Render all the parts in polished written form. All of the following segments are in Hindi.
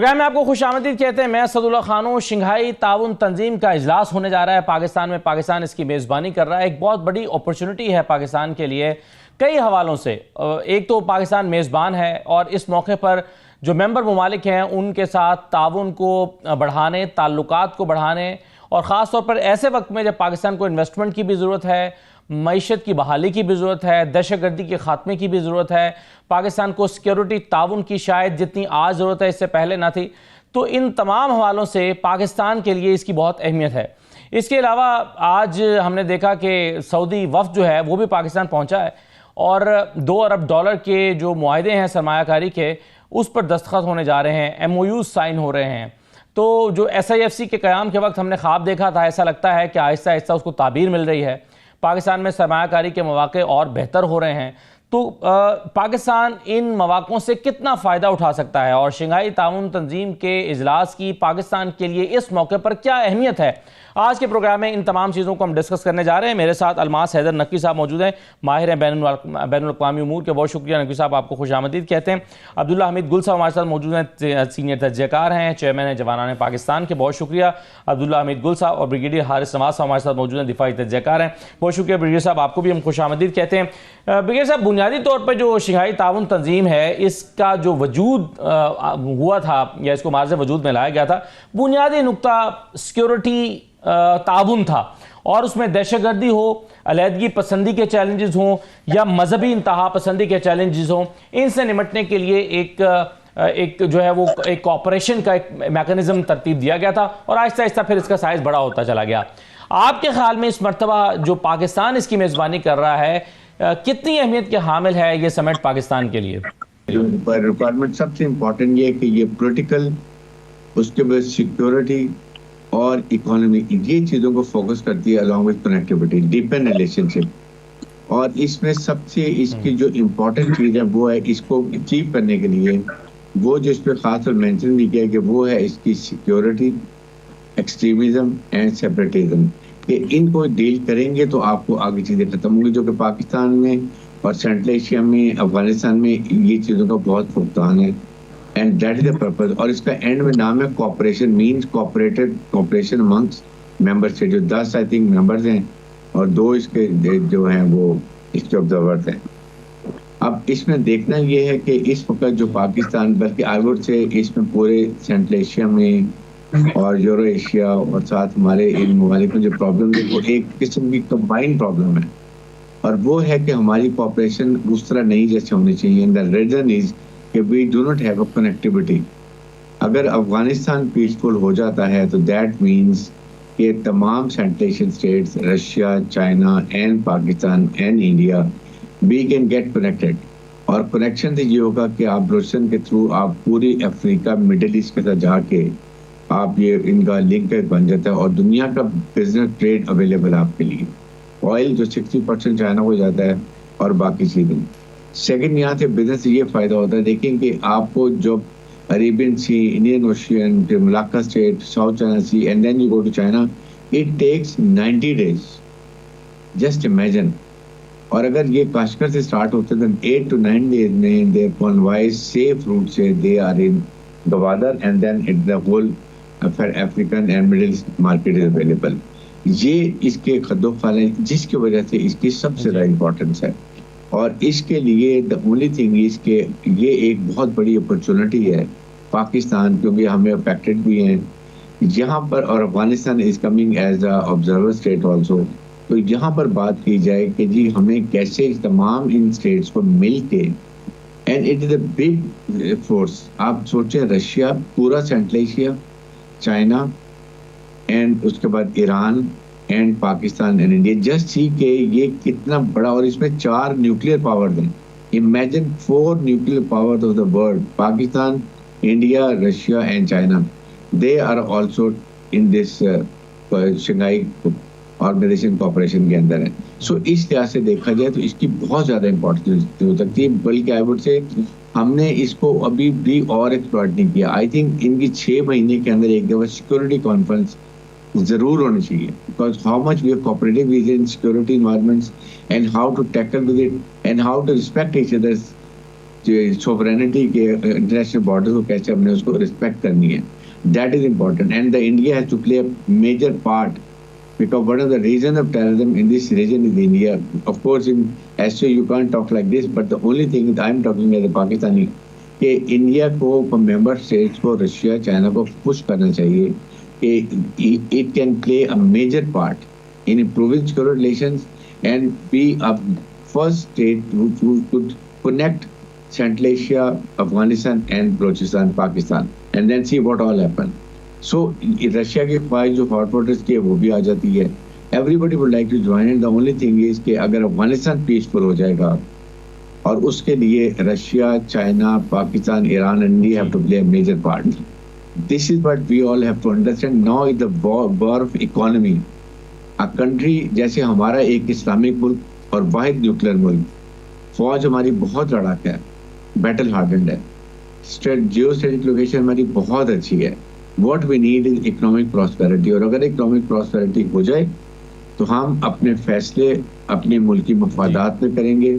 प्रोग्राम में आपको खुशामदीद कहते हैं। मैं असदुल्ला खान हूं। शंघाई ताउन तंजीम का इजलास होने जा रहा है पाकिस्तान में। पाकिस्तान इसकी मेज़बानी कर रहा है। एक बहुत बड़ी अपॉर्चुनिटी है पाकिस्तान के लिए कई हवालों से। एक तो पाकिस्तान मेज़बान है और इस मौके पर जो मेंबर ममालिक हैं उनके साथ ताउन को बढ़ाने, ताल्लुकात को बढ़ाने और ख़ास तौर पर ऐसे वक्त में जब पाकिस्तान को इन्वेस्टमेंट की भी ज़रूरत है, मईशत की बहाली की भी ज़रूरत है, दहशतगर्दी के ख़ात्मे की भी ज़रूरत है, पाकिस्तान को सिक्योरिटी ताउन की शायद जितनी आज ज़रूरत है इससे पहले ना थी। तो इन तमाम हवालों से पाकिस्तान के लिए इसकी बहुत अहमियत है। इसके अलावा आज हमने देखा कि सऊदी वफ़द जो है वो भी पाकिस्तान पहुंचा है और $2 अरब के जो मुआहदे हैं सरमायाकारी के, उस पर दस्तखत होने जा रहे हैं, MOUs साइन हो रहे हैं। तो जो SIFC के क़याम के वक्त हमने ख्वाब देखा था, ऐसा लगता है कि आहिस्ता आहिस्ता उसको ताबीर मिल रही है। पाकिस्तान में सरमायाकारी के मौक़े और बेहतर हो रहे हैं। तो पाकिस्तान इन मौक़ों से कितना फ़ायदा उठा सकता है और शंघाई ताउन तंजीम के इजलास की पाकिस्तान के लिए इस मौके पर क्या अहमियत है, आज के प्रोग्राम में इन तमाम चीज़ों को हम डिस्कस करने जा रहे हैं। मेरे साथ अलमास हैदर नकवी साहब मौजूद हैं, माहिर हैं बैनुल-अक़वामी उमूर के। बहुत शुक्रिया नकवी साहब, आपको खुशामदीद कहते हैं। अब्दुल्ला हमीद गुल साहब हमारे साथ मौजूद हैं, सीनियर तजज़ियाकार हैं, चेयरमैन हैं जवानान पाकिस्तान के। बहुत शुक्रिया अब्दुल्ला हमीद गुल साहब। और ब्रिगेडियर हारिस नवाज साहब हमारे साथ मौजूद हैं, दिफाई तजज़ियाकार हैं। बहुत शुक्रिया ब्रिगेडियर साहब, आपको भी हम खुशामदीद कहते हैं। ब्रिगेडियर साहब, बुनियादी तौर पर जो शंघाई ताउन तंजीम है, इसका जो वजूद हुआ था या इसको मार्ज़ वजूद में लाया गया था, बुनियादी नुक्ता सिक्योरिटी ताउन था और उसमें दहशतगर्दी हो, अलहदगी पसंदी के चैलेंजेस हों या मजहबी इंतहा पसंदी के चैलेंजेस हों, इनसे निपटने के लिए एक जो है वो एक कॉपरेशन का एक मैकेनिज्म तरतीब दिया गया था और आहिस्ता आहिस्ता फिर इसका साइज बड़ा होता चला गया। आपके ख्याल में इस मरतबा जो पाकिस्तान इसकी मेज़बानी कर रहा है, कितनी अहमियत के हामिल है ये समिट पाकिस्तान के लिए? रिक्वायरमेंट सबसे इम्पोर्टेंट ये है कि ये पॉलिटिकल, उसके बाद सिक्योरिटी और इकोनॉमी, ये चीज़ों को फोकस करती है along with connectivity, deepen relationship. और इसमें सबसे इसकी जो इम्पोर्टेंट चीज़ है वो है, इसको अचीव करने के लिए वो जो इस पर खास तौर मेंशन भी किया कि वो है इसकी सिक्योरिटी, एक्सट्रीमिज्म एंड सेपरेटिज्म। कि इनको डील करेंगे तो आपको आगे चीज़ें खत्म होंगी, जो कि पाकिस्तान में और सेंट्रल एशिया में, अफगानिस्तान में ये चीज़ों का बहुत फुकदान है। And that is the purpose. और इसका एंड में नाम है cooperation, means cooperated cooperation amongst member state, जो 10 आई थिंक मेंबर्स हैं और 2 इसके जो हैं वो इसके ऑब्जर्वर्स हैं। अब इसमें देखना ये है कि इस वक्त जो पाकिस्तान, बल्कि आई वुड से इसमें पूरे सेंट्रल एशिया में और यूरो एशिया और साथ हमारे इन ममालिक में जो प्रॉब्लम है वो एक किस्म की कंबाइंड प्रॉब्लम है। और वो है कि हमारी कोऑपरेशन उस तरह नहीं जैसे होनी चाहिए। द रीजन इज कि we do not have a connectivity. अगर अफगानिस्तान पीसफुल हो जाता है तो दैट मीन्स कि तमाम central Asian states, Russia, China and Pakistan and India, we can get connected. और कनेक्शन से ये होगा कि आप रोशन के थ्रू आप पूरी अफ्रीका, मिडिल ईस्ट के साथ जाके आप ये इनका लिंक बन जाता है और दुनिया का बिजनेस ट्रेड अवेलेबल आपके लिए। ऑयल जो 60% चाइना को जाता है और बाकी चीज़ें। सेकंड, यहाँ से बिजनेस से ये फ़ायदा होता है, देखें कि आपको जो Arabian sea, Indian ocean, Malacca strait, south China sea and then you go to China, it takes 90 days, just imagine. और अगर ये काश्मीर से स्टार्ट होते हैं तो 8 to 9 days में दे कॉन्वाइज सेफ रूट से they are in Gwadar and then it the whole African and middle east market is available. ये इसके खद्दो-खाल है जिसकी वजह से इसकी सबसे ज़्यादा इम्पोर्टेंस है। और इसके लिए द ओनली थिंग इज के ये एक बहुत बड़ी अपॉर्चुनिटी है पाकिस्तान, क्योंकि हमें अफेक्टेड भी हैं यहाँ पर, और Afghanistan is coming as a observer state also. तो यहाँ पर बात की जाए कि जी हमें कैसे तमाम इन स्टेट्स को मिल के, and it is a big force. आप सोचें, रशिया, पूरा सेंट्रल एशिया, चाइना एंड उसके बाद Iran and Pakistan and India, just see के ये कितना बड़ा। और इसमें 4 न्यूक्लियर पावर हैं। Imagine 4 nuclear power of the world, Pakistan, India, Russia and China, they are also in this Shanghai organization cooperation के अंदर है। सो इस लिहाज से देखा जाए तो इसकी बहुत ज़्यादा इंपॉर्टेंस हो सकती है, बल्कि आई वुड से हमने इसको अभी भी और एक्सप्लॉइट नहीं किया। आई थिंक इनकी 6 महीने के अंदर एक दफ़ा सिक्योरिटी कॉन्फ्रेंस जरूर होनी चाहिए, because how much we are cooperative with in security environments and how to tackle with it and how to respect each others sovereignty के इंटरनेशनल बॉर्डर को कैसे हमने उसको रिस्पेक्ट करनी है, that is important and the India has to play a major part because one of the reasons of terrorism in this region is India. Of course, in SCO you can't talk like this, but the only thing that I'm talking as a Pakistani कि इंडिया को मेंबर स्टेट्स को रशिया चाइना को पुश करना चाहिए कि it can play a major part in improving security relations and be a first state who could connect Central Asia, Afghanistan and Balochistan, Pakistan and then see what all happen. So Russia की ख्वाहिश जो हॉट वाटर्स की है वो भी आ जाती है. Everybody would like to join and the only thing is कि अगर अफगानिस्तान पीसफुल हो जाएगा और उसके लिए Russia, China, Pakistan, Iran and India have to play a major part. This is what we all have to understand. Now is the war of economy. A country जैसे हमारा एक इस्लामिक मुल्क और वाहिद न्यूक्लियर मुल्क, फौज हमारी बहुत लड़ाक है, बैटल हार्डेंड है, जियो स्ट्रेटेजिक लोकेशन हमारी बहुत अच्छी है. What we need is economic prosperity. और अगर इकोनॉमिक प्रॉस्पेरिटी हो जाए तो हम अपने फैसले अपने मुल्की मफादात में करेंगे.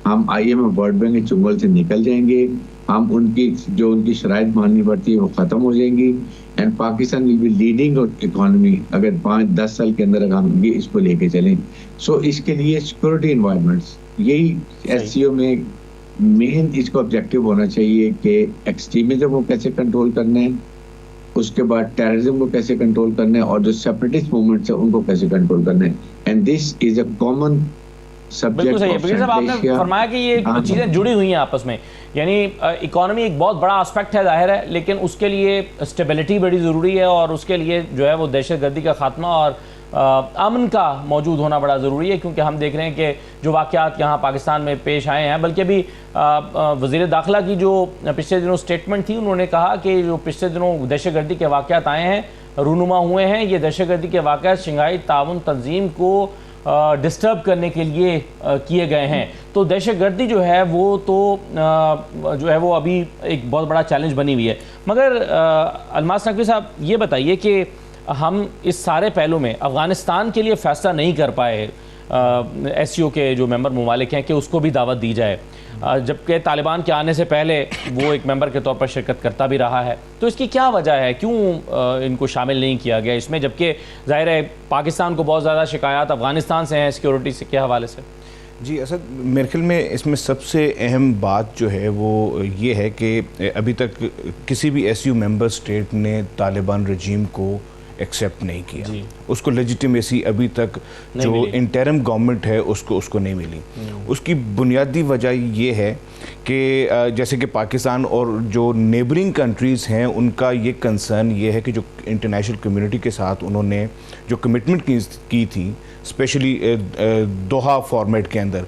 हम IMF वर्ल्ड बैंक के चुंगल से निकल जाएंगे. हम उनकी शराइत माननी पड़ती है वो ख़त्म हो जाएंगी. And Pakistan will be leading economy अगर 5-10 साल के अंदर हम ये इसको लेके चलें. सो इसके लिए सिक्योरिटी इन्वायरमेंट्स यही SCO में मेन इसको ऑब्जेक्टिव होना चाहिए कि एक्सट्रीमिज्म को कैसे कंट्रोल करना है, उसके बाद टेररिज्म को कैसे कंट्रोल करना है और जो सेपरेटिस्ट मूवमेंट्स है उनको कैसे कंट्रोल करना है. And this is a common subject. आपने फरमाया कि ये चीजें जुड़ी हुई हैं आपस में, यानी इकोनॉमी एक बहुत बड़ा एस्पेक्ट है जाहिर है, लेकिन उसके लिए स्टेबिलिटी बड़ी ज़रूरी है और उसके लिए जो है वो दहशतगर्दी का खात्मा और अमन का मौजूद होना बड़ा ज़रूरी है. क्योंकि हम देख रहे हैं कि जो वाक़यात यहाँ पाकिस्तान में पेश आए हैं, बल्कि अभी वज़ीर दाखिला की जो पिछले दिनों स्टेटमेंट थी, उन्होंने कहा कि जो पिछले दिनों दहशतगर्दी के वाक़यात आए हैं, रूनुमा हुए हैं, ये दहशतगर्दी के वाक़यात शंघाई ताउन तंजीम को डिस्टर्ब करने के लिए किए गए हैं. तो दहशतगर्दी जो है वो तो जो है वो अभी एक बहुत बड़ा चैलेंज बनी हुई है. मगर अलमास नकवी साहब ये बताइए कि हम इस सारे पहलू में अफ़गानिस्तान के लिए फ़ैसला नहीं कर पाए, SCO के जो मेंबर ममालिक हैं कि उसको भी दावत दी जाए, जबकि तालिबान के आने से पहले वो एक मेंबर के तौर पर शिरकत करता भी रहा है. तो इसकी क्या वजह है, क्यों इनको शामिल नहीं किया गया इसमें, जबकि ज़ाहिर है पाकिस्तान को बहुत ज़्यादा शिकायत अफ़गानिस्तान से हैं सिक्योरिटी से के हवाले से. जी असद, मेरे ख्याल में इसमें सबसे अहम बात जो है वो ये है कि अभी तक किसी भी SCO मेंबर स्टेट ने तालिबान रजीम को एक्सेप्ट नहीं किया. उसको लेजिटिमेसी अभी तक जो इंटरिम गवर्नमेंट है उसको नहीं मिली. उसकी बुनियादी वजह ये है कि जैसे कि पाकिस्तान और जो नेबरिंग कंट्रीज़ हैं उनका ये कंसर्न ये है कि जो इंटरनेशनल कम्युनिटी के साथ उन्होंने जो कमिटमेंट की थी स्पेशली दोहा फॉर्मेट के अंदर,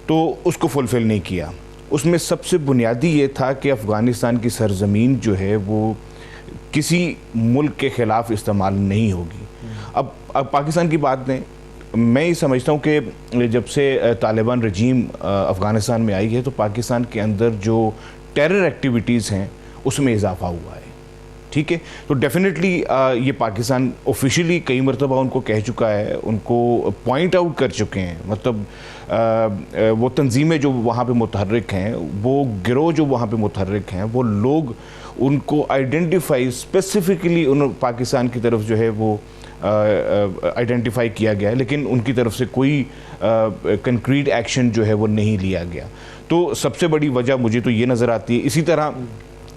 तो उसको फुलफ़िल नहीं किया. उसमें सबसे बुनियादी ये था कि अफ़गानिस्तान की सरज़मीन जो है वो किसी मुल्क के ख़िलाफ़ इस्तेमाल नहीं होगी. अब पाकिस्तान की बात नहीं, मैं ये समझता हूँ कि जब से तालिबान रजीम अफ़गानिस्तान में आई है तो पाकिस्तान के अंदर जो टेरर एक्टिविटीज़ हैं उसमें इजाफ़ा हुआ है. ठीक है, तो डेफिनेटली ये पाकिस्तान ऑफिशियली कई मरतबा उनको कह चुका है, उनको पॉइंट आउट कर चुके हैं. मतलब वो तंजीमें जो वहाँ पे मुतहर्रिक हैं, वो गिरोह जो वहाँ पे मुतहर्रिक हैं, वो लोग उनको आइडेंटिफाई स्पेसिफिकली उन पाकिस्तान की तरफ जो है वो आइडेंटिफाई किया गया है, लेकिन उनकी तरफ से कोई कंक्रीट एक्शन जो है वो नहीं लिया गया. तो सबसे बड़ी वजह मुझे तो ये नज़र आती है. इसी तरह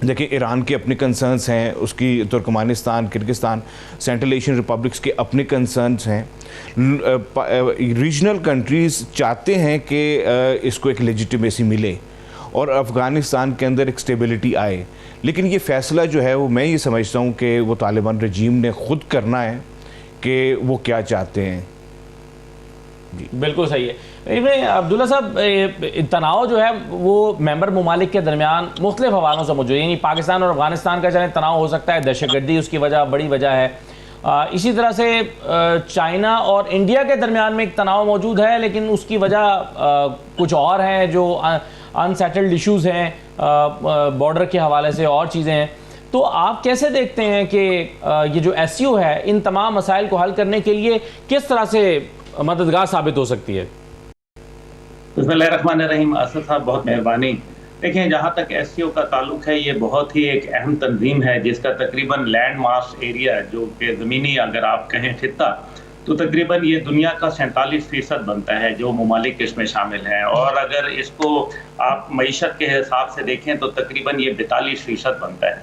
देखिए ईरान के अपने कंसर्न्स हैं, उसकी Turkmenistan, Kyrgyzstan, central Asian republics के अपने कंसर्न्स हैं. रीजनल कंट्रीज़ चाहते हैं कि इसको एक लेजिटिमेसी मिले और अफ़गानिस्तान के अंदर एक स्टेबिलिटी आए. लेकिन ये फ़ैसला जो है वो मैं ये समझता हूँ कि वो तालिबान रजीम ने ख़ुद करना है कि वो क्या चाहते हैं. जी बिल्कुल सही है. इसमें अब्दुल्ला साहब तनाव जो है वो मेंबर ममालिक के दरमियान मुख्तलिफ हवालों से मौजूद है. यानी पाकिस्तान और अफगानिस्तान का चाहे तनाव हो सकता है, दहशतगर्दी उसकी बड़ी वजह है. इसी तरह से चाइना और इंडिया के दरमियान में एक तनाव मौजूद है, लेकिन उसकी वजह कुछ और है, जो अनसेटल्ड इश्यूज़ हैं बॉर्डर के हवाले से और चीज़ें हैं. तो आप कैसे देखते हैं कि ये जो SCO है इन तमाम मसाइल को हल करने के लिए किस तरह से मददगार साबित हो सकती है? बिस्मिल्लाहिर्रहमानिर्रहीम. असद साहब बहुत मेहरबानी. देखें, जहाँ तक एससीओ का ताल्लुक है, ये बहुत ही एक अहम तंजीम है जिसका तकरीबन लैंड मास एरिया जो कि ज़मीनी अगर आप कहें खित्ता, तो तकरीबन ये दुनिया का 47% बनता है जो ममालिक इसमें शामिल हैं। और अगर इसको आप मईशत के हिसाब से देखें तो तकरीबन ये 42% बनता है,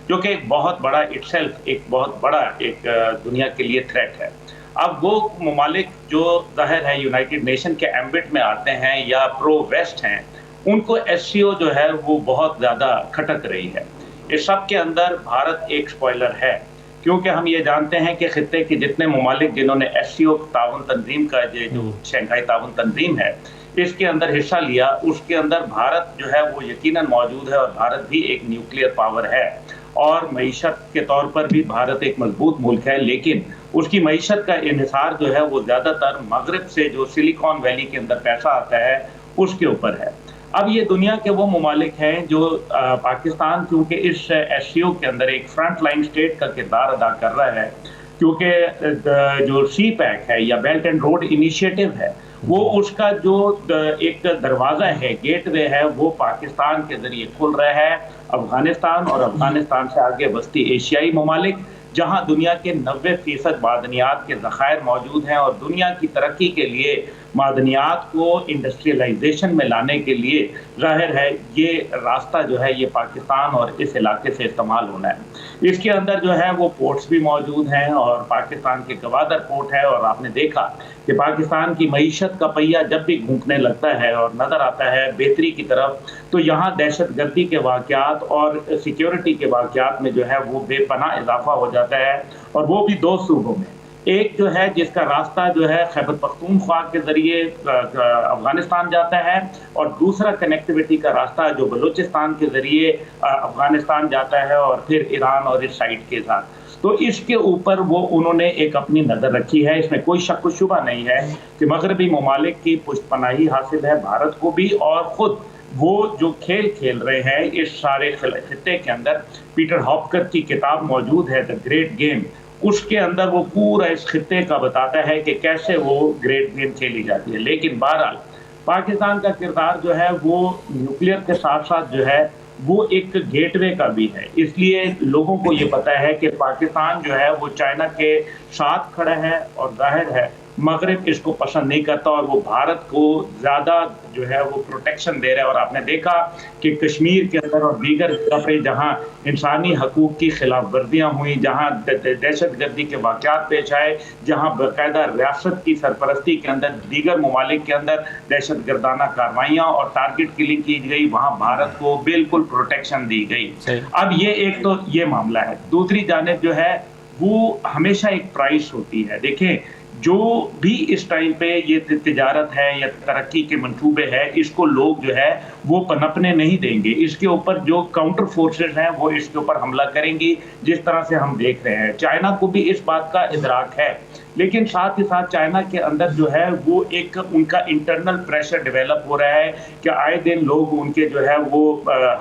जो कि एक बहुत बड़ा इटसेल्फ एक बहुत बड़ा एक दुनिया के लिए थ्रेट है। अब वो ममालिक जो ज़ाहिर है यूनाइटेड नेशन के एम्बिट में आते हैं या प्रो वेस्ट हैं, उनको एससीओ जो है वो बहुत ज़्यादा खटक रही है। इस सब के अंदर भारत एक स्पॉइलर है, क्योंकि हम ये जानते हैं कि खित्ते के जितने ममालिक जिन्होंने एससीओ ताउन तंजीम का जो शंघाई ताउन तंजीम है इसके अंदर हिस्सा लिया, उसके अंदर भारत जो है वो यकीनन मौजूद है। और भारत भी एक न्यूक्लियर पावर है और मईशत के तौर पर भी भारत एक मजबूत मुल्क है, लेकिन उसकी मईशत का इन्हिसार जो है वो ज़्यादातर मगरब से जो सिलिकॉन वैली के अंदर पैसा आता है उसके ऊपर है। अब ये दुनिया के वो ममालिक हैं जो पाकिस्तान क्योंकि इस एससीओ के अंदर एक फ्रंट लाइन स्टेट का किरदार अदा कर रहा है, क्योंकि जो सी पैक है या बेल्ट एंड रोड इनिशिएटिव है वो उसका जो एक दरवाज़ा है, गेटवे है, वो पाकिस्तान के ज़रिए खुल रहा है अफगानिस्तान और अफगानिस्तान से आगे बस्ती एशियाई ममालिक, जहां दुनिया के 90% मादनियात के ज़खायर मौजूद हैं। और दुनिया की तरक्की के लिए मादनियात को इंडस्ट्रियलाइजेशन में लाने के लिए ज़ाहिर है ये रास्ता जो है ये पाकिस्तान और इस इलाके से इस्तेमाल होना है। इसके अंदर जो है वो पोर्ट्स भी मौजूद हैं और पाकिस्तान के गवादर पोर्ट है। और आपने देखा कि पाकिस्तान की मईशत का पहिया जब भी घूमने लगता है और नज़र आता है बेहतरी की तरफ, तो यहाँ दहशतगर्दी के वाक़यात और सिक्योरिटी के वाक़यात में जो है वो बेपनाह इजाफा हो जाता है। और वो भी दो सूबों में, एक जो है जिसका रास्ता जो है खैबर पख्तूनख्वा के ज़रिए अफगानिस्तान जाता है और दूसरा कनेक्टिविटी का रास्ता जो बलूचिस्तान के ज़रिए अफगानिस्तान जाता है और फिर ईरान और इस साइड के साथ। तो इसके ऊपर वो उन्होंने एक अपनी नज़र रखी है, इसमें कोई शक व शुबा नहीं है कि मगरबी ममालिक की पुष्टपनाही हासिल है भारत को भी। और ख़ुद वो जो खेल खेल रहे हैं इस सारे खित्ते के अंदर, पीटर हॉपकर की किताब मौजूद है द ग्रेट गेम, उसके अंदर वो पूरा इस खित्ते का बताता है कि कैसे वो ग्रेट गेम खेली जाती है। लेकिन बहरहाल पाकिस्तान का किरदार जो है वो न्यूक्लियर के साथ साथ जो है वो एक गेटवे का भी है। इसलिए लोगों को ये पता है कि पाकिस्तान जो है वो चाइना के साथ खड़ा है और जाहिर है मगरिब इसको पसंद नहीं करता और वो भारत को ज़्यादा जो है वो प्रोटेक्शन दे रहा है। और आपने देखा कि कश्मीर के अंदर और दीगर जगह पे जहाँ इंसानी हकूक़ की खिलाफ वर्जियाँ हुई, जहाँ दहशतगर्दी के वाक़यात पेश आए, जहाँ बाकायदा रियासत की सरपरस्ती के अंदर दीगर ममालिक के अंदर दहशतगर्दाना कार्रवाइयाँ और टारगेट किलिंग की गई, वहाँ भारत को बिल्कुल प्रोटेक्शन दी गई। अब ये एक तो ये मामला है। दूसरी जानिब जो है वो हमेशा एक प्राइस होती है। देखें, जो भी इस टाइम पे ये तिजारत है या तरक्की के मंसूबे हैं, इसको लोग जो है वो पनपने नहीं देंगे। इसके ऊपर जो काउंटर फोर्सेस हैं वो इसके ऊपर हमला करेंगी, जिस तरह से हम देख रहे हैं। चाइना को भी इस बात का इदराक है, लेकिन साथ ही साथ चाइना के अंदर जो है वो एक उनका इंटरनल प्रेशर डेवलप हो रहा है कि आए दिन लोग उनके जो है वो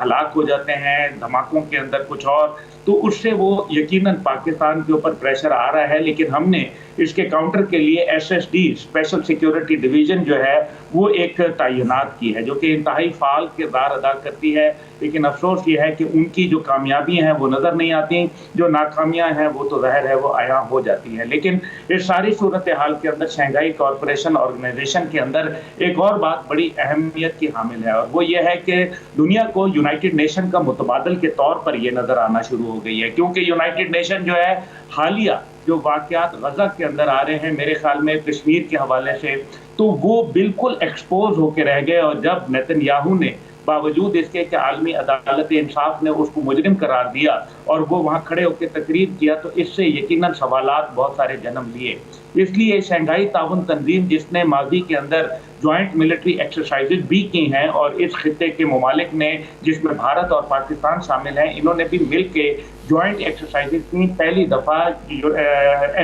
हलाक हो जाते हैं धमाकों के अंदर कुछ और, तो उससे वो यकीनन पाकिस्तान के ऊपर प्रेशर आ रहा है। लेकिन हमने इसके काउंटर के लिए SSD स्पेशल सिक्योरिटी डिवीज़न जो है वो एक तैनात की है, जो कि इंतहाई फाल किरदार अदा करती है। लेकिन अफसोस ये है कि उनकी जो कामयाबियां हैं वो नज़र नहीं आती, जो नाकामियां हैं वो तो ज़ाहिर है वो आया हो जाती हैं। लेकिन इस सारी सूरत हाल के अंदर शंघाई कॉरपोरेशन ऑर्गेनाइजेशन के अंदर एक और बात बड़ी अहमियत की हामिल है, और वो ये है कि दुनिया को यूनाइटेड नेशन का मुतबादल के तौर पर ये नज़र आना शुरू हो गई है। क्योंकि यूनाइटेड नेशन जो है हालिया जो वाक़यात गज़ा के अंदर आ रहे हैं, मेरे ख्याल में कश्मीर के हवाले से, तो वो बिल्कुल एक्सपोज होकर रह गए। और जब नेतन्याहू ने बावजूद इसके कि आलमी अदालत इंसाफ ने उसको मुजरिम करार दिया और वो वहाँ खड़े होकर तकरीर किया, तो इससे यकीनन सवालात बहुत सारे जन्म लिए। इसलिए शंघाई ताउन तंजीम जिसने माजी के अंदर जॉइंट मिलिट्री एक्सरसाइजेज भी की हैं और इस खित्ते के ममालिक ने जिसमें भारत और पाकिस्तान शामिल हैं, इन्होंने भी मिल के जॉइंट एक्सरसाइजेज की पहली दफ़ा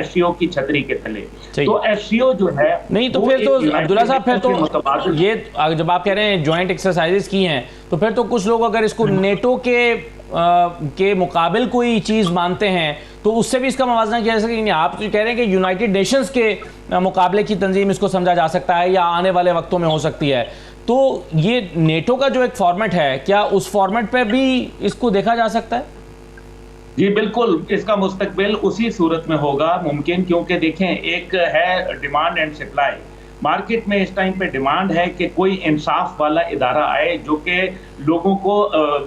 SCO की छतरी के तले। तो SCO जो है नहीं, तो फिर तो अब्दुल्ला साहब फिर तो ये जब आप कह रहे हैं जॉइंट एक्सरसाइजेज की हैं, तो फिर तो कुछ लोग अगर इसको नेटो के मुकाबिल कोई चीज़ मानते हैं तो उससे भी इसका मवाजना किया जा सके। आप जो कह रहे हैं कि यूनाइटेड नेशंस के मुकाबले की तंजीम इसको समझा जा सकता है या आने वाले वक्तों में हो सकती है, तो ये नेटो का जो एक फॉर्मेट है, क्या उस फॉर्मेट पे भी इसको देखा जा सकता है? जी बिल्कुल, इसका मुस्तकबिल उसी सूरत में होगा मुमकिन, क्योंकि देखें, एक है डिमांड एंड सप्लाई। मार्केट में इस टाइम पे डिमांड है कि कोई इंसाफ वाला इदारा आए जो कि लोगों को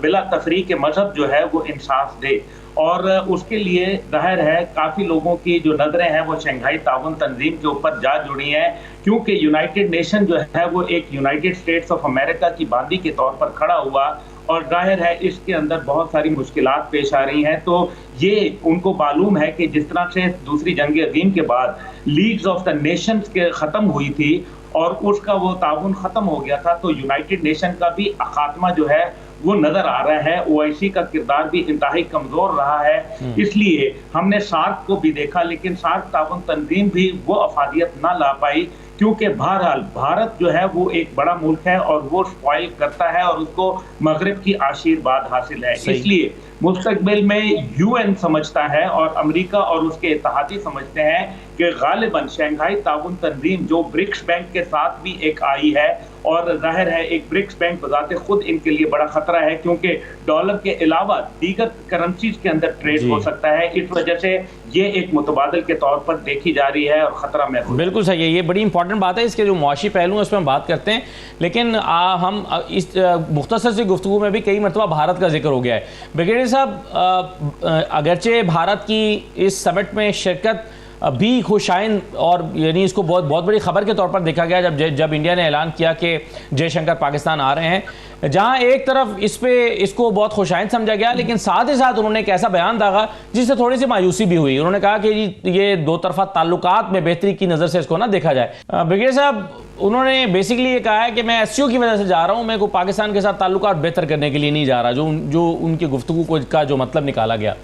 बिला तफरीक के मजहब जो है वो इंसाफ दे, और उसके लिए जाहिर है काफ़ी लोगों की जो नज़रें हैं वो शंघाई ताउन तंजीम के ऊपर जा जुड़ी हैं, क्योंकि यूनाइटेड नेशन जो है वो एक यूनाइटेड स्टेट्स ऑफ अमेरिका की बांदी के तौर पर खड़ा हुआ, और जाहिर है इसके अंदर बहुत सारी मुश्किलात पेश आ रही हैं। तो ये उनको मालूम है कि जिस तरह से दूसरी जंग अज़ीम के बाद लीग्स ऑफ द नेशंस के ख़त्म हुई थी और उसका वो ताउन ख़त्म हो गया था, तो यूनाइटेड नेशन का भी खात्मा जो है वो नज़र आ रहा है। ओआईसी का किरदार भी इंतहाई कमज़ोर रहा है, इसलिए हमने सार्क को भी देखा, लेकिन सार्क ताउन तंजीम भी वो अफादियत ना ला पाई, क्योंकि बहरहाल भारत जो है वो एक बड़ा मुल्क है और वो स्पॉइल करता है और उसको मगरिब की आशीर्वाद हासिल है। इसलिए मुस्तकबिल में यूएन समझता है और अमेरिका और उसके इत्तेहादी समझते हैं कि गालिबन शंघाई ताउन तंजीम जो ब्रिक्स बैंक के साथ भी एक आई है, और जाहिर है एक ब्रिक्स बैंक बजाते खुद इनके लिए बड़ा खतरा है, क्योंकि डॉलर के अलावा दीगर करेंसीज के अंदर ट्रेड हो सकता है। इस वजह से ये एक मुतबादल के तौर पर देखी जा रही है और खतरा महसूस। बिल्कुल सही है, ये बड़ी इंपॉर्टेंट बात है। इसके जो मुआशी पहलू हैं उस पर हम बात करते हैं, लेकिन हम इस मुख्तसर सी गुफ्तगू में भी कई मरतबा भारत का जिक्र हो गया है। ब्रिगेडियर साहब, अगरचे भारत की इस समिट में शिरकत भी खुशाइन और यानी इसको बहुत बड़ी खबर के तौर पर देखा गया जब इंडिया ने ऐलान किया कि जयशंकर पाकिस्तान आ रहे हैं, जहां एक तरफ इसको बहुत खुशाइन समझा गया, लेकिन साथ ही साथ उन्होंने एक ऐसा बयान दागा जिससे थोड़ी सी मायूसी भी हुई। उन्होंने कहा कि ये दो तरफा ताल्लुकात में बेहतरी की नज़र से इसको ना देखा जाए। ब्रिगेडियर साहब, उन्होंने बेसिकली ये कहा है कि मैं एससीओ की वजह से जा रहा हूँ, मैं को पाकिस्तान के साथ ताल्लुकात बेहतर करने के लिए नहीं जा रहा, जो उनकी गुफ्तगू का जो मतलब निकाला गया।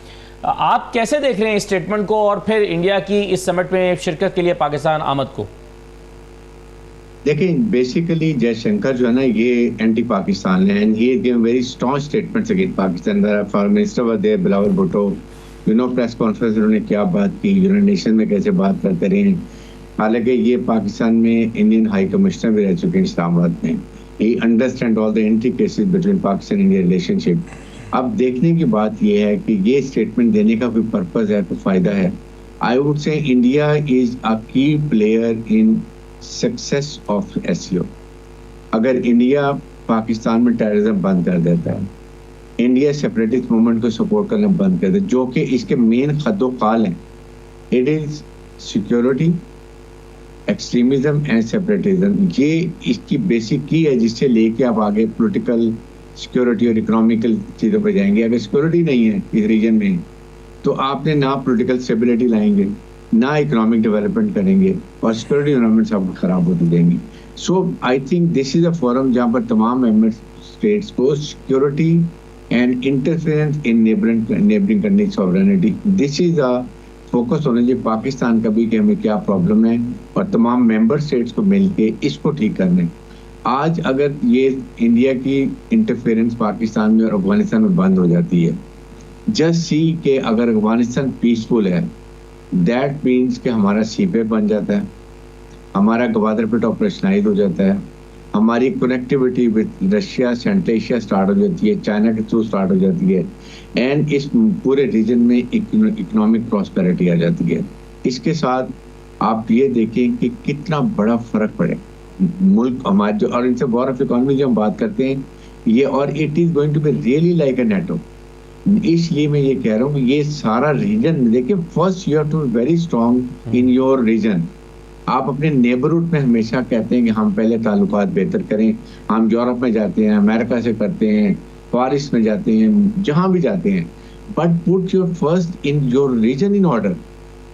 आप कैसे देख रहे हैं इस स्टेटमेंट को और फिर इंडिया की इस समिट में शिरकत के लिए पाकिस्तान आमद को? देखिए, बेसिकली जयशंकर जो है ना, ये एंटी पाकिस्तान है, and he give very strong statements against Pakistan. Foreign minister were there, Bilawal Bhutto, press conference उन्होंने क्या बात की, यूनाइटेड नेशन में कैसे बात करते रहे हैं। हालांकि ये पाकिस्तान में इंडियन हाई कमिश्नर भी रह चुके हैं इस्लामाबाद में। ही understand all the intricacies between Pakistan India relationship. अब देखने की बात यह है कि ये स्टेटमेंट देने का कोई पर्पस है तो फायदा है। I would say India is a key player in success of SCO. अगर इंडिया पाकिस्तान में टेररिज्म बंद कर देता है, इंडिया सेपरेटिस्ट मूवमेंट को सपोर्ट करना बंद कर दे, जो कि इसके मेन खद्दो-खाल हैं, it is security, extremism and separatism. ये इसकी बेसिक की है जिससे लेके आप आगे पॉलिटिकल सिक्योरिटी और इकोनॉमिकल चीज़ों पर जाएंगे। अगर सिक्योरिटी नहीं है इस रीजन में तो आपने ना पॉलिटिकल स्टेबिलिटी लाएंगे, ना इकोनॉमिक डेवलपमेंट करेंगे, और सिक्योरिटी एनवायरनमेंट सब खराब होती जाएंगी। So I think this is a forum जहाँ पर तमाम मेंबर स्टेट्स को security and interference in neighbouring country sovereignty, this is a focus होना चाहिए पाकिस्तान का भी कि हमें क्या प्रॉब्लम है, और तमाम मेंबर स्टेट्स को मिलके इसको ठीक करना है। आज अगर ये इंडिया की इंटरफेरेंस पाकिस्तान में और अफगानिस्तान में बंद हो जाती है, जस्ट सी के अगर अफगानिस्तान पीसफुल है, दैट मीन्स कि हमारा सीपे बन जाता है, हमारा गवादर पेट ऑपरेशनलाइज हो जाता है, हमारी connectivity with Russia, central Asia start हो जाती है, चाइना के थ्रू स्टार्ट हो जाती है, एंड इस पूरे रीजन में इकोनॉमिक प्रॉस्पेरिटी आ जाती है। इसके साथ आप ये देखें कि कितना बड़ा फर्क पड़े मुल्क हमारे जो, और इनसे वॉर ऑफ इकोनॉमी जो हम बात करते हैं ये, और it is going to be really like a NATO. इसलिए मैं ये कह रहा हूँ ये सारा रीजन, देखिए, first you have to be very strong in your region. आप अपने नेबरहुड में हमेशा कहते हैं कि हम पहले ताल्लुकात बेहतर करें, हम यूरोप में जाते हैं, अमेरिका से करते हैं, फारिस में जाते हैं, जहाँ भी जाते हैं, but put your first in your region in order.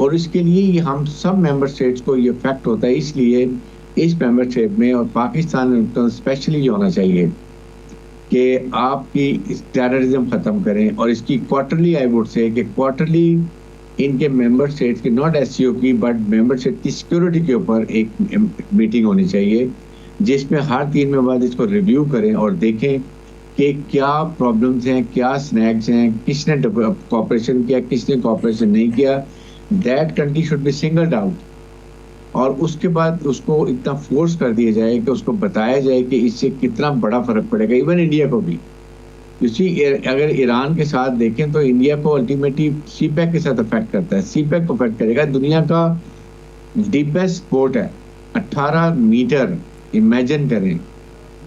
और इसके लिए ये हम सब मेंबर स्टेट्स को ये फैक्ट होता है, इसलिए इस मेंबरशिप में और पाकिस्तान में स्पेशली ये होना चाहिए कि आपकी टेररिज्म खत्म करें, और इसकी क्वार्टरली, आई वुड से कि क्वार्टरली इनके मेंबर स्टेट्स की, नॉट एससीओ की, बट मेंबर स्टेट की सिक्योरिटी के ऊपर एक मीटिंग होनी चाहिए जिसमें हर 3 महीने बाद इसको रिव्यू करें और देखें कि क्या प्रॉब्लम्स हैं, क्या स्नैक्स हैं, किसने कॉपरेशन किया, किसने कॉपरेशन नहीं किया, that country should be singled out. और उसके बाद उसको इतना फोर्स कर दिया जाए कि उसको बताया जाए कि इससे कितना बड़ा फर्क पड़ेगा, इवन इंडिया को भी। अगर ईरान के साथ देखें तो इंडिया को अल्टीमेटली सीपैक के साथ अफेक्ट करता है, सीपैक को अफेक्ट करेगा। दुनिया का डीपेस्ट पोर्ट है, 18 मीटर, इमेजिन करें।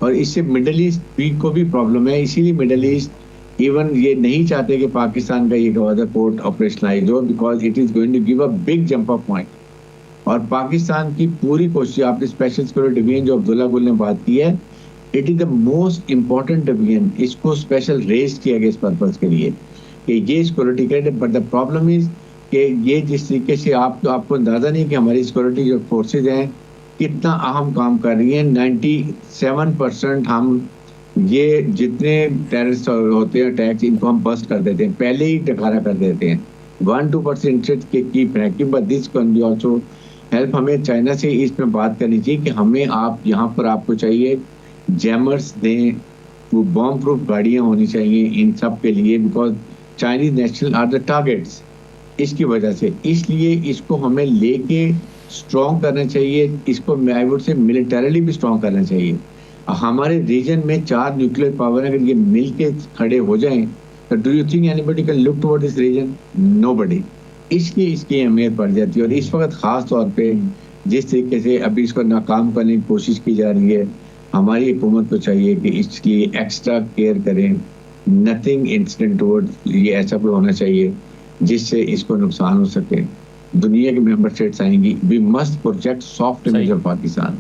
और इससे मिडल ईस्ट भी को भी प्रॉब्लम है, इसीलिए मिडल ईस्ट इवन ये नहीं चाहते कि पाकिस्तान का ये गवादर पोर्ट ऑपरेशनलाइज हो, because it is going to give a big jump of point. और पाकिस्तान की पूरी कोशिश, आपने स्पेशल सिक्योरिटी डिवीजन जो अब्दुल्ला गुल ने बात की है, it is the most important division. इसको स्पेशल रेज किया गया इस पर्पज के लिए कि ये सिक्योरिटी करे। बट द प्रॉब्लम इज कि ये जिस तरीके से आपको अंदाजा नहीं कि हमारी सिक्योरिटी जो फोर्सेज हैं कितना अहम काम कर रही हैं। 97% हम ये जितने टेररिस्ट होते हैं अटैक्स, इनको हम बस्ट कर देते हैं, पहले ही टकारा कर देते हैं। 1-2% के keep ranking, but this can be also help. हमें चाइना से इसमें बात करनी चाहिए कि हमें आप यहाँ पर आपको चाहिए जैमर्स दें, वो बॉम्ब प्रूफ गाड़ियाँ होनी चाहिए इन सब के लिए, because Chinese national are the targets इसकी वजह से। इसलिए इसको हमें लेके स्ट्रॉन्ग करना चाहिए, इसको आई वुड से मिलिटरीली भी स्ट्रॉन्ग करना चाहिए। हमारे रीजन में 4 न्यूक्लियर पावर, अगर ये मिल के खड़े हो जाएं तो do you think anybody can look toward this region? Nobody. इसलिए इसकी अहमियत बढ़ जाती है। और इस वक्त खास तौर पे जिस तरीके से अभी इसको नाकाम करने की कोशिश की जा रही है, हमारी हुकूमत को चाहिए कि इसके लिए एक्स्ट्रा केयर करें। नथिंग इंसिडेंट टुवर्ड ये ऐसा कोई होना चाहिए जिससे इसको नुकसान हो सके। दुनिया के मेंबर स्टेट्स आएंगी, we must project soft image of Pakistan,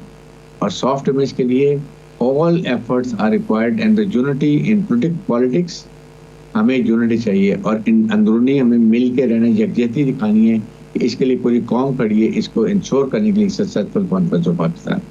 और सॉफ्ट इमेज के लिए all efforts are required and the unity in politics. हमें यूनिटी चाहिए और इन अंदरूनी हमें मिल के रहना, यकजहती दिखानी है कि इसके लिए पूरी कौम खड़ी है, इसको इंश्योर करने के लिए सक्सेसफुल कॉन्फ्रेंस ऑफ पाकिस्तान।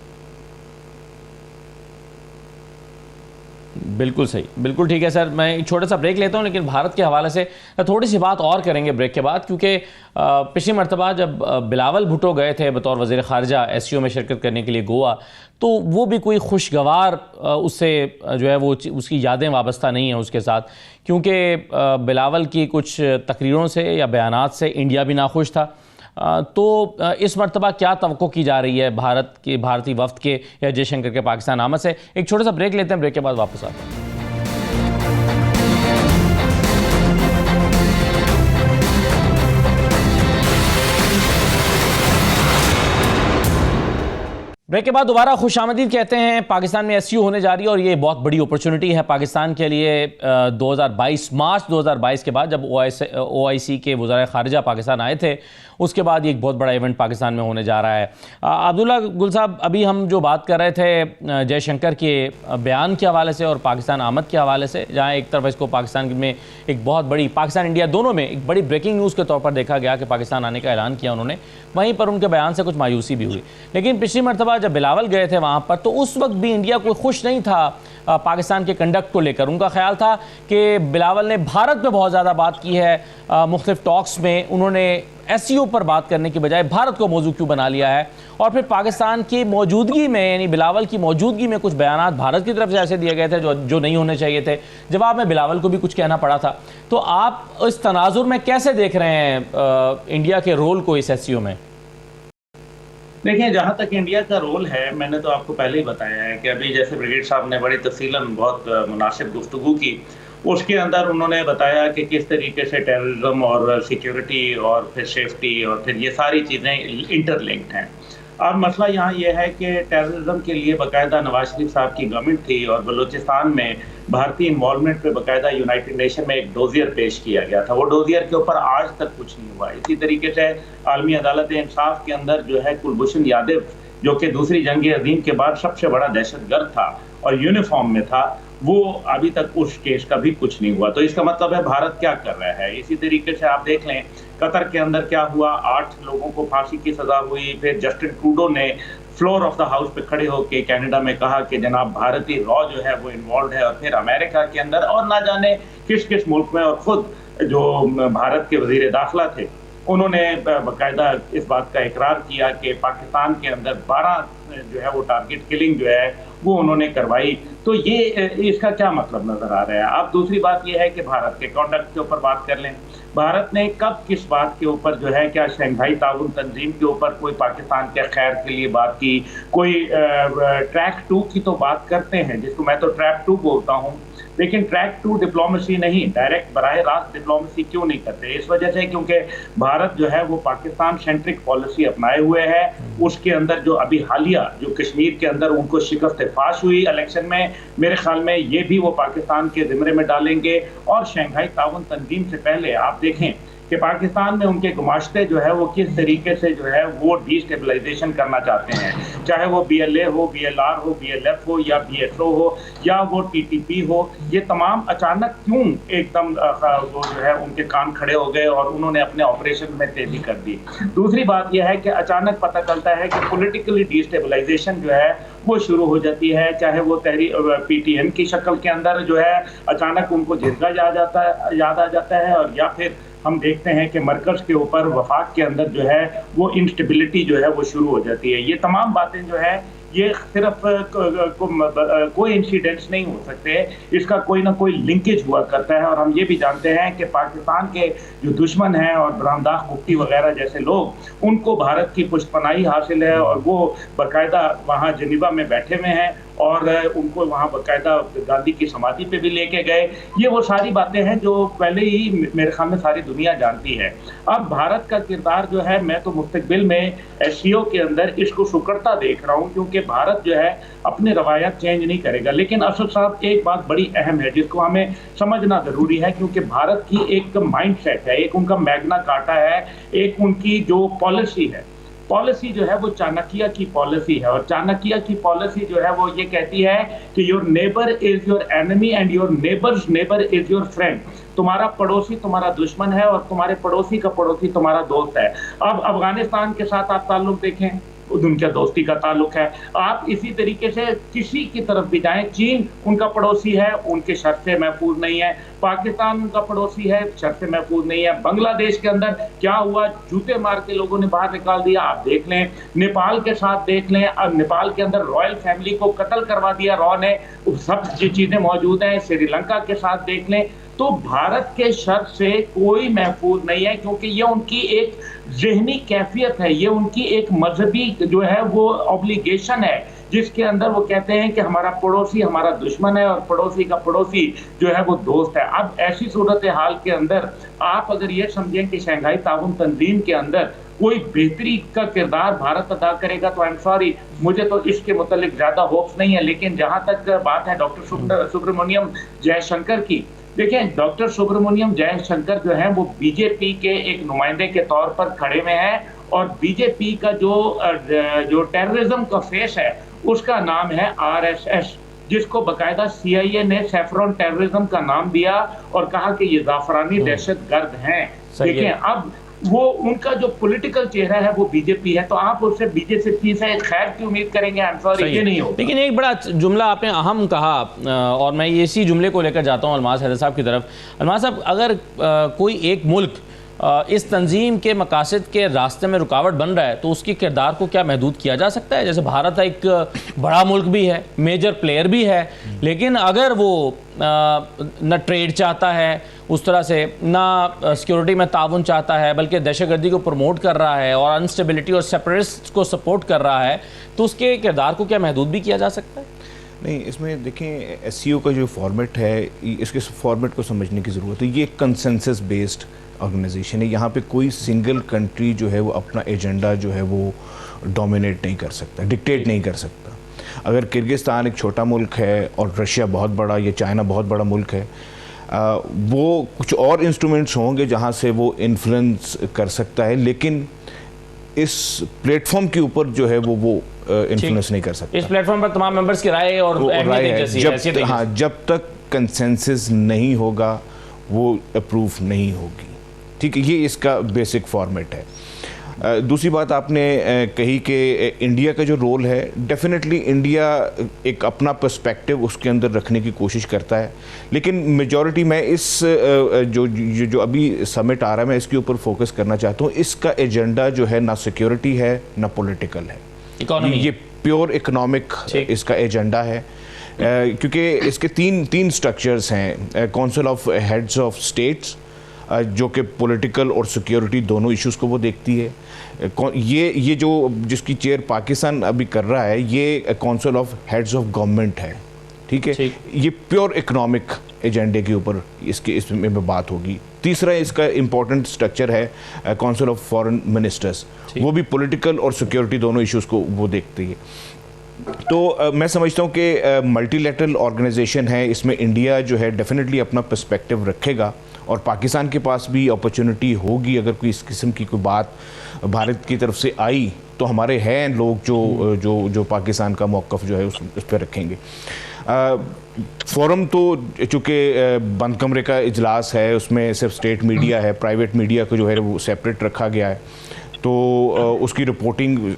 बिल्कुल सही, बिल्कुल ठीक है सर। मैं एक छोटा सा ब्रेक लेता हूं, लेकिन भारत के हवाले से थोड़ी सी बात और करेंगे ब्रेक के बाद, क्योंकि पिछली मरतबा जब बिलावल भुट्टो गए थे बतौर वज़ीर ख़ारजा एससीओ में शिरकत करने के लिए गोवा, तो वो भी कोई खुशगवार उससे जो है वो उसकी यादें वाबस्ता नहीं है उसके साथ, क्योंकि बिलावल की कुछ तकरीरों से या बयानात से इंडिया भी नाखुश था। तो इस मरतबा क्या तवक्को की जा रही है भारतीय वफ्द के या जयशंकर के पाकिस्तान आमद से? एक छोटा सा ब्रेक लेते हैं, ब्रेक के बाद वापस आते हैं। ब्रेक के बाद दोबारा खुशामदीद कहते हैं। पाकिस्तान में एससीओ होने जा रही है और ये बहुत बड़ी अपॉर्चुनिटी है पाकिस्तान के लिए। 2022 मार्च 2022 के बाद जब OIC के वज़ीर ख़ारिजा पाकिस्तान आए थे, उसके बाद ये एक बहुत बड़ा इवेंट पाकिस्तान में होने जा रहा है। अब्दुल्ला गुल साहब, अभी हम जो बात कर रहे थे जयशंकर के बयान के हवाले से और पाकिस्तान आमद के हवाले से, जहाँ एक तरफ इसको पाकिस्तान में एक बहुत बड़ी, पाकिस्तान इंडिया दोनों में एक बड़ी ब्रेकिंग न्यूज़ के तौर पर देखा गया कि पाकिस्तान आने का ऐलान किया उन्होंने, वहीं पर उनके बयान से कुछ मायूसी भी हुई। लेकिन पिछली मरतबा जब बिलावल गए थे वहाँ पर, तो उस वक्त भी इंडिया कोई खुश नहीं था पाकिस्तान के कंडक्ट को लेकर। उनका ख्याल था कि बिलावल ने भारत में बहुत ज़्यादा बात की है, मुख्तलिफ टॉक्स में उन्होंने एससीओ पर बात करने की बजाय भारत को मौजू क्यों बना लिया है। और फिर पाकिस्तान की मौजूदगी में, यानी बिलावल की मौजूदगी में कुछ बयानात भारत की तरफ से ऐसे दिए गए थे जो नहीं होने चाहिए थे। जवाब में बिलावल को भी कुछ कहना पड़ा था। तो आप इस तनाजुर में कैसे देख रहे हैं इंडिया के रोल को इस एससीओ में? देखिए, जहाँ तक इंडिया का रोल है, मैंने तो आपको पहले ही बताया है कि अभी जैसे ब्रिगेड साहब ने बड़ी तफसीलन बहुत मुनासिब गुफ्तगू की, उसके अंदर उन्होंने बताया कि किस तरीके से टेररिज्म और सिक्योरिटी और फिर सेफ्टी और फिर ये सारी चीज़ें इंटरलिंक्ड हैं। अब मसला यहाँ ये है कि टेररिज्म के लिए बाकायदा नवाज शरीफ साहब की गवर्नमेंट थी और बलूचिस्तान में भारतीय इन्वॉल्वमेंट पे बाकायदा यूनाइटेड नेशन में एक डोजियर पेश किया गया था। वो डोजियर के ऊपर आज तक कुछ नहीं हुआ। इसी तरीके से आलमी अदालत इंसाफ के अंदर जो है कुलभूषण यादव, जो कि दूसरी जंग अजीम के बाद सबसे बड़ा दहशतगर्द था और यूनिफॉर्म में था, वो अभी तक उस केस का भी कुछ नहीं हुआ। तो इसका मतलब है भारत क्या कर रहा है। इसी तरीके से आप देख लें कतर के अंदर क्या हुआ, 8 लोगों को फांसी की सजा हुई। फिर जस्टिन ट्रूडो ने फ्लोर ऑफ द हाउस पे खड़े होकर कनाडा में कहा कि जनाब भारतीय लॉ जो है वो इन्वॉल्व है। और फिर अमेरिका के अंदर और ना जाने किस किस मुल्क में, और खुद जो भारत के वजीर दाखिला थे उन्होंने बाकायदा इस बात का इकरार किया कि पाकिस्तान के अंदर 12 जो है वो टारगेट किलिंग जो है वो उन्होंने करवाई। तो ये इसका क्या मतलब नजर आ रहा है। अब दूसरी बात ये है कि भारत के कंडक्ट के ऊपर बात कर लें। भारत ने कब किस बात के ऊपर जो है, क्या शंघाई ताउन तंजीम के ऊपर कोई पाकिस्तान के खैर के लिए बात की, कोई ट्रैक 2 की तो बात करते हैं, जिसको मैं तो ट्रैक 2 बोलता हूँ, लेकिन ट्रैक 2 डिप्लोमेसी नहीं, डायरेक्ट बराह रास्त डिप्लोमेसी क्यों नहीं करते? इस वजह से क्योंकि भारत जो है वो पाकिस्तान सेंट्रिक पॉलिसी अपनाए हुए है। उसके अंदर जो अभी हालिया जो कश्मीर के अंदर उनको शिकस्त फाश हुई इलेक्शन में, मेरे ख्याल में ये भी वो पाकिस्तान के जिम्मे में डालेंगे। और शंघाई ताउन तंजीम से पहले आप देखें कि पाकिस्तान में उनके गुमाश्ते जो है वो किस तरीके से जो है वो डिस्टेबलाइजेशन करना चाहते हैं, चाहे वो BLA हो, BLR हो, BLF हो या BSO हो या वो TTP हो। ये तमाम अचानक क्यों एकदम वो जो है उनके कान खड़े हो गए और उन्होंने अपने ऑपरेशन में तेजी कर दी। दूसरी बात यह है कि अचानक पता चलता है कि पॉलिटिकली डिस्टेबलाइजेशन जो है वो शुरू हो जाती है, चाहे वो PTM की शक्ल के अंदर जो है अचानक उनको जिरगा याद आ जाता है, और या फिर हम देखते हैं कि मरकज के ऊपर वफाक के अंदर जो है वो इंस्टेबिलिटी जो है वो शुरू हो जाती है। ये तमाम बातें जो है ये सिर्फ कोई इंसिडेंट्स नहीं हो सकते, इसका कोई ना कोई लिंकेज हुआ करता है। और हम ये भी जानते हैं कि पाकिस्तान के जो दुश्मन हैं और बरामदाख मुफ्ती वगैरह जैसे लोग, उनको भारत की पुष्टपनाही हासिल है और वो बाकायदा वहाँ जिनेवा में बैठे हुए हैं और उनको वहाँ बाकायदा गांधी की समाधि पे भी लेके गए। ये वो सारी बातें हैं जो पहले ही मेरे ख्याल में सारी दुनिया जानती है। अब भारत का किरदार जो है, मैं तो मुस्तकबिल में SCO के अंदर इसको सुकड़ता देख रहा हूँ, क्योंकि भारत जो है अपने रवायत चेंज नहीं करेगा। लेकिन असद साहब एक बात बड़ी अहम है जिसको हमें समझना ज़रूरी है, क्योंकि भारत की एक माइंड सेट है, एक उनका मैग्ना कार्टा है, एक उनकी जो पॉलिसी है, पॉलिसी जो है वो चाणक्य की पॉलिसी है। और चाणक्य की पॉलिसी जो है वो ये कहती है कि your neighbour is your enemy and your neighbours neighbour is your friend. तुम्हारा पड़ोसी तुम्हारा दुश्मन है और तुम्हारे पड़ोसी का पड़ोसी तुम्हारा दोस्त है। अब अफगानिस्तान के साथ आप ताल्लुक देखें, उनका दोस्ती का ताल्लुक है। आप इसी तरीके से किसी की तरफ भी जाएं, चीन उनका पड़ोसी है, उनके शर्त से महफूज नहीं है। पाकिस्तान उनका पड़ोसी है, शर्त से महफूज नहीं है। बांग्लादेश के अंदर क्या हुआ, जूते मार के लोगों ने बाहर निकाल दिया, आप देख लें। नेपाल के साथ देख लें, अब नेपाल के अंदर रॉयल फैमिली को कत्ल करवा दिया रॉ ने, सब चीजें मौजूद हैं। श्रीलंका के साथ देख लें। तो भारत के शर्त से कोई महफूज नहीं है, क्योंकि ये उनकी एक ज़हनी कैफियत है, ये उनकी एक मजहबी जो है वो ऑब्लिगेशन है, जिसके अंदर वो कहते हैं कि हमारा पड़ोसी हमारा दुश्मन है और पड़ोसी का पड़ोसी जो है वो दोस्त है। अब ऐसी सूरत हाल के अंदर आप अगर ये समझें कि शंघाई ताउन तंजीम के अंदर कोई बेहतरी का किरदार भारत अदा करेगा, तो आई एम सॉरी, मुझे तो इसके मुतालिक ज़्यादा होप्स नहीं है। लेकिन जहाँ तक बात है डॉक्टर सुब्रमण्यम जयशंकर की, देखिए डॉक्टर सुब्रमण्यम जयशंकर जो है वो बीजेपी के एक नुमाइंदे के तौर पर खड़े में हैं, और बीजेपी का जो टेररिज्म का फेस है उसका नाम है RSS, जिसको बकायदा CIA ने सैफरन टेररिज्म का नाम दिया और कहा कि ये जाफरानी दहशतगर्द हैं। देखिए अब वो उनका जो पॉलिटिकल चेहरा है वो बीजेपी है, तो आप उससे बीजेपी से खैर की उम्मीद करेंगे? आई एम सॉरी, ये नहीं होगा। लेकिन एक बड़ा जुमला आपने अहम कहा, और मैं इसी जुमले को लेकर जाता हूँ अलमास हैदर साहब की तरफ। अलमास साहब, अगर कोई एक मुल्क इस तंजीम के मकासद के रास्ते में रुकावट बन रहा है तो उसकी किरदार को क्या महदूद किया जा सकता है? जैसे भारत एक बड़ा मुल्क भी है, मेजर प्लेयर भी है, लेकिन अगर वो न ट्रेड चाहता है उस तरह से, ना सिक्योरिटी में ताउन चाहता है, बल्कि दहशतगर्दी को प्रमोट कर रहा है और अनस्टेबिलिटी और सेपरेटिस्ट को सपोर्ट कर रहा है, तो उसके किरदार को क्या महदूद भी किया जा सकता है? नहीं, इसमें देखें SCO का जो फॉर्मेट है, इसके फॉर्मेट को समझने की ज़रूरत है। ये कंसेंसस बेस्ड ऑर्गेनाइजेशन है। यहाँ पे कोई सिंगल कंट्री जो है वो अपना एजेंडा जो है वो डोमिनेट नहीं कर सकता, डिक्टेट नहीं कर सकता। अगर किर्गिस्तान एक छोटा मुल्क है और रशिया बहुत बड़ा या चाइना बहुत बड़ा मुल्क है, वो कुछ और इंस्ट्रूमेंट्स होंगे जहाँ से वो इन्फ्लुएंस कर सकता है, लेकिन इस प्लेटफॉर्म के ऊपर जो है वो इन्फ्लुएंस नहीं कर सकता। इस प्लेटफॉर्म पर तमाम मेंबर्स की राय और जब तक कंसेंसस नहीं होगा वो अप्रूव नहीं होगी। ठीक है, ये इसका बेसिक फॉर्मेट है। दूसरी बात आपने कही कि इंडिया का जो रोल है, डेफिनेटली इंडिया एक अपना पर्सपेक्टिव उसके अंदर रखने की कोशिश करता है, लेकिन मेजॉरिटी में इस जो अभी समिट आ रहा है मैं इसके ऊपर फोकस करना चाहता हूँ। इसका एजेंडा जो है ना सिक्योरिटी है ना पॉलिटिकल है, इकोनॉमी, ये प्योर इकोनॉमिक इसका एजेंडा है, क्योंकि इसके तीन स्ट्रक्चर्स हैं। Council of heads of states जो कि पॉलिटिकल और सिक्योरिटी दोनों इश्यूज़ को वो देखती है। ये जो जिसकी चेयर पाकिस्तान अभी कर रहा है, ये council of heads of government है, ठीक है। ये प्योर इकोनॉमिक एजेंडे के ऊपर इसमें बात होगी। तीसरा इसका इम्पोर्टेंट स्ट्रक्चर है काउंसिल ऑफ फॉरेन मिनिस्टर्स, वो भी पॉलिटिकल और सिक्योरिटी दोनों इश्यूज़ को वो देखती है। तो मैं समझता हूँ कि मल्टीलैटरल ऑर्गेनाइजेशन है, इसमें इंडिया जो है डेफिनेटली अपना पर्सपेक्टिव रखेगा और पाकिस्तान के पास भी अपॉर्चुनिटी होगी। अगर कोई इस किस्म की कोई बात भारत की तरफ से आई तो हमारे हैं लोग जो पाकिस्तान का मौक़िफ़ जो है उस पर रखेंगे। फोरम तो चूँकि बंद कमरे का इजलास है, उसमें सिर्फ स्टेट मीडिया है, प्राइवेट मीडिया को जो है वो सेपरेट रखा गया है, तो उसकी रिपोर्टिंग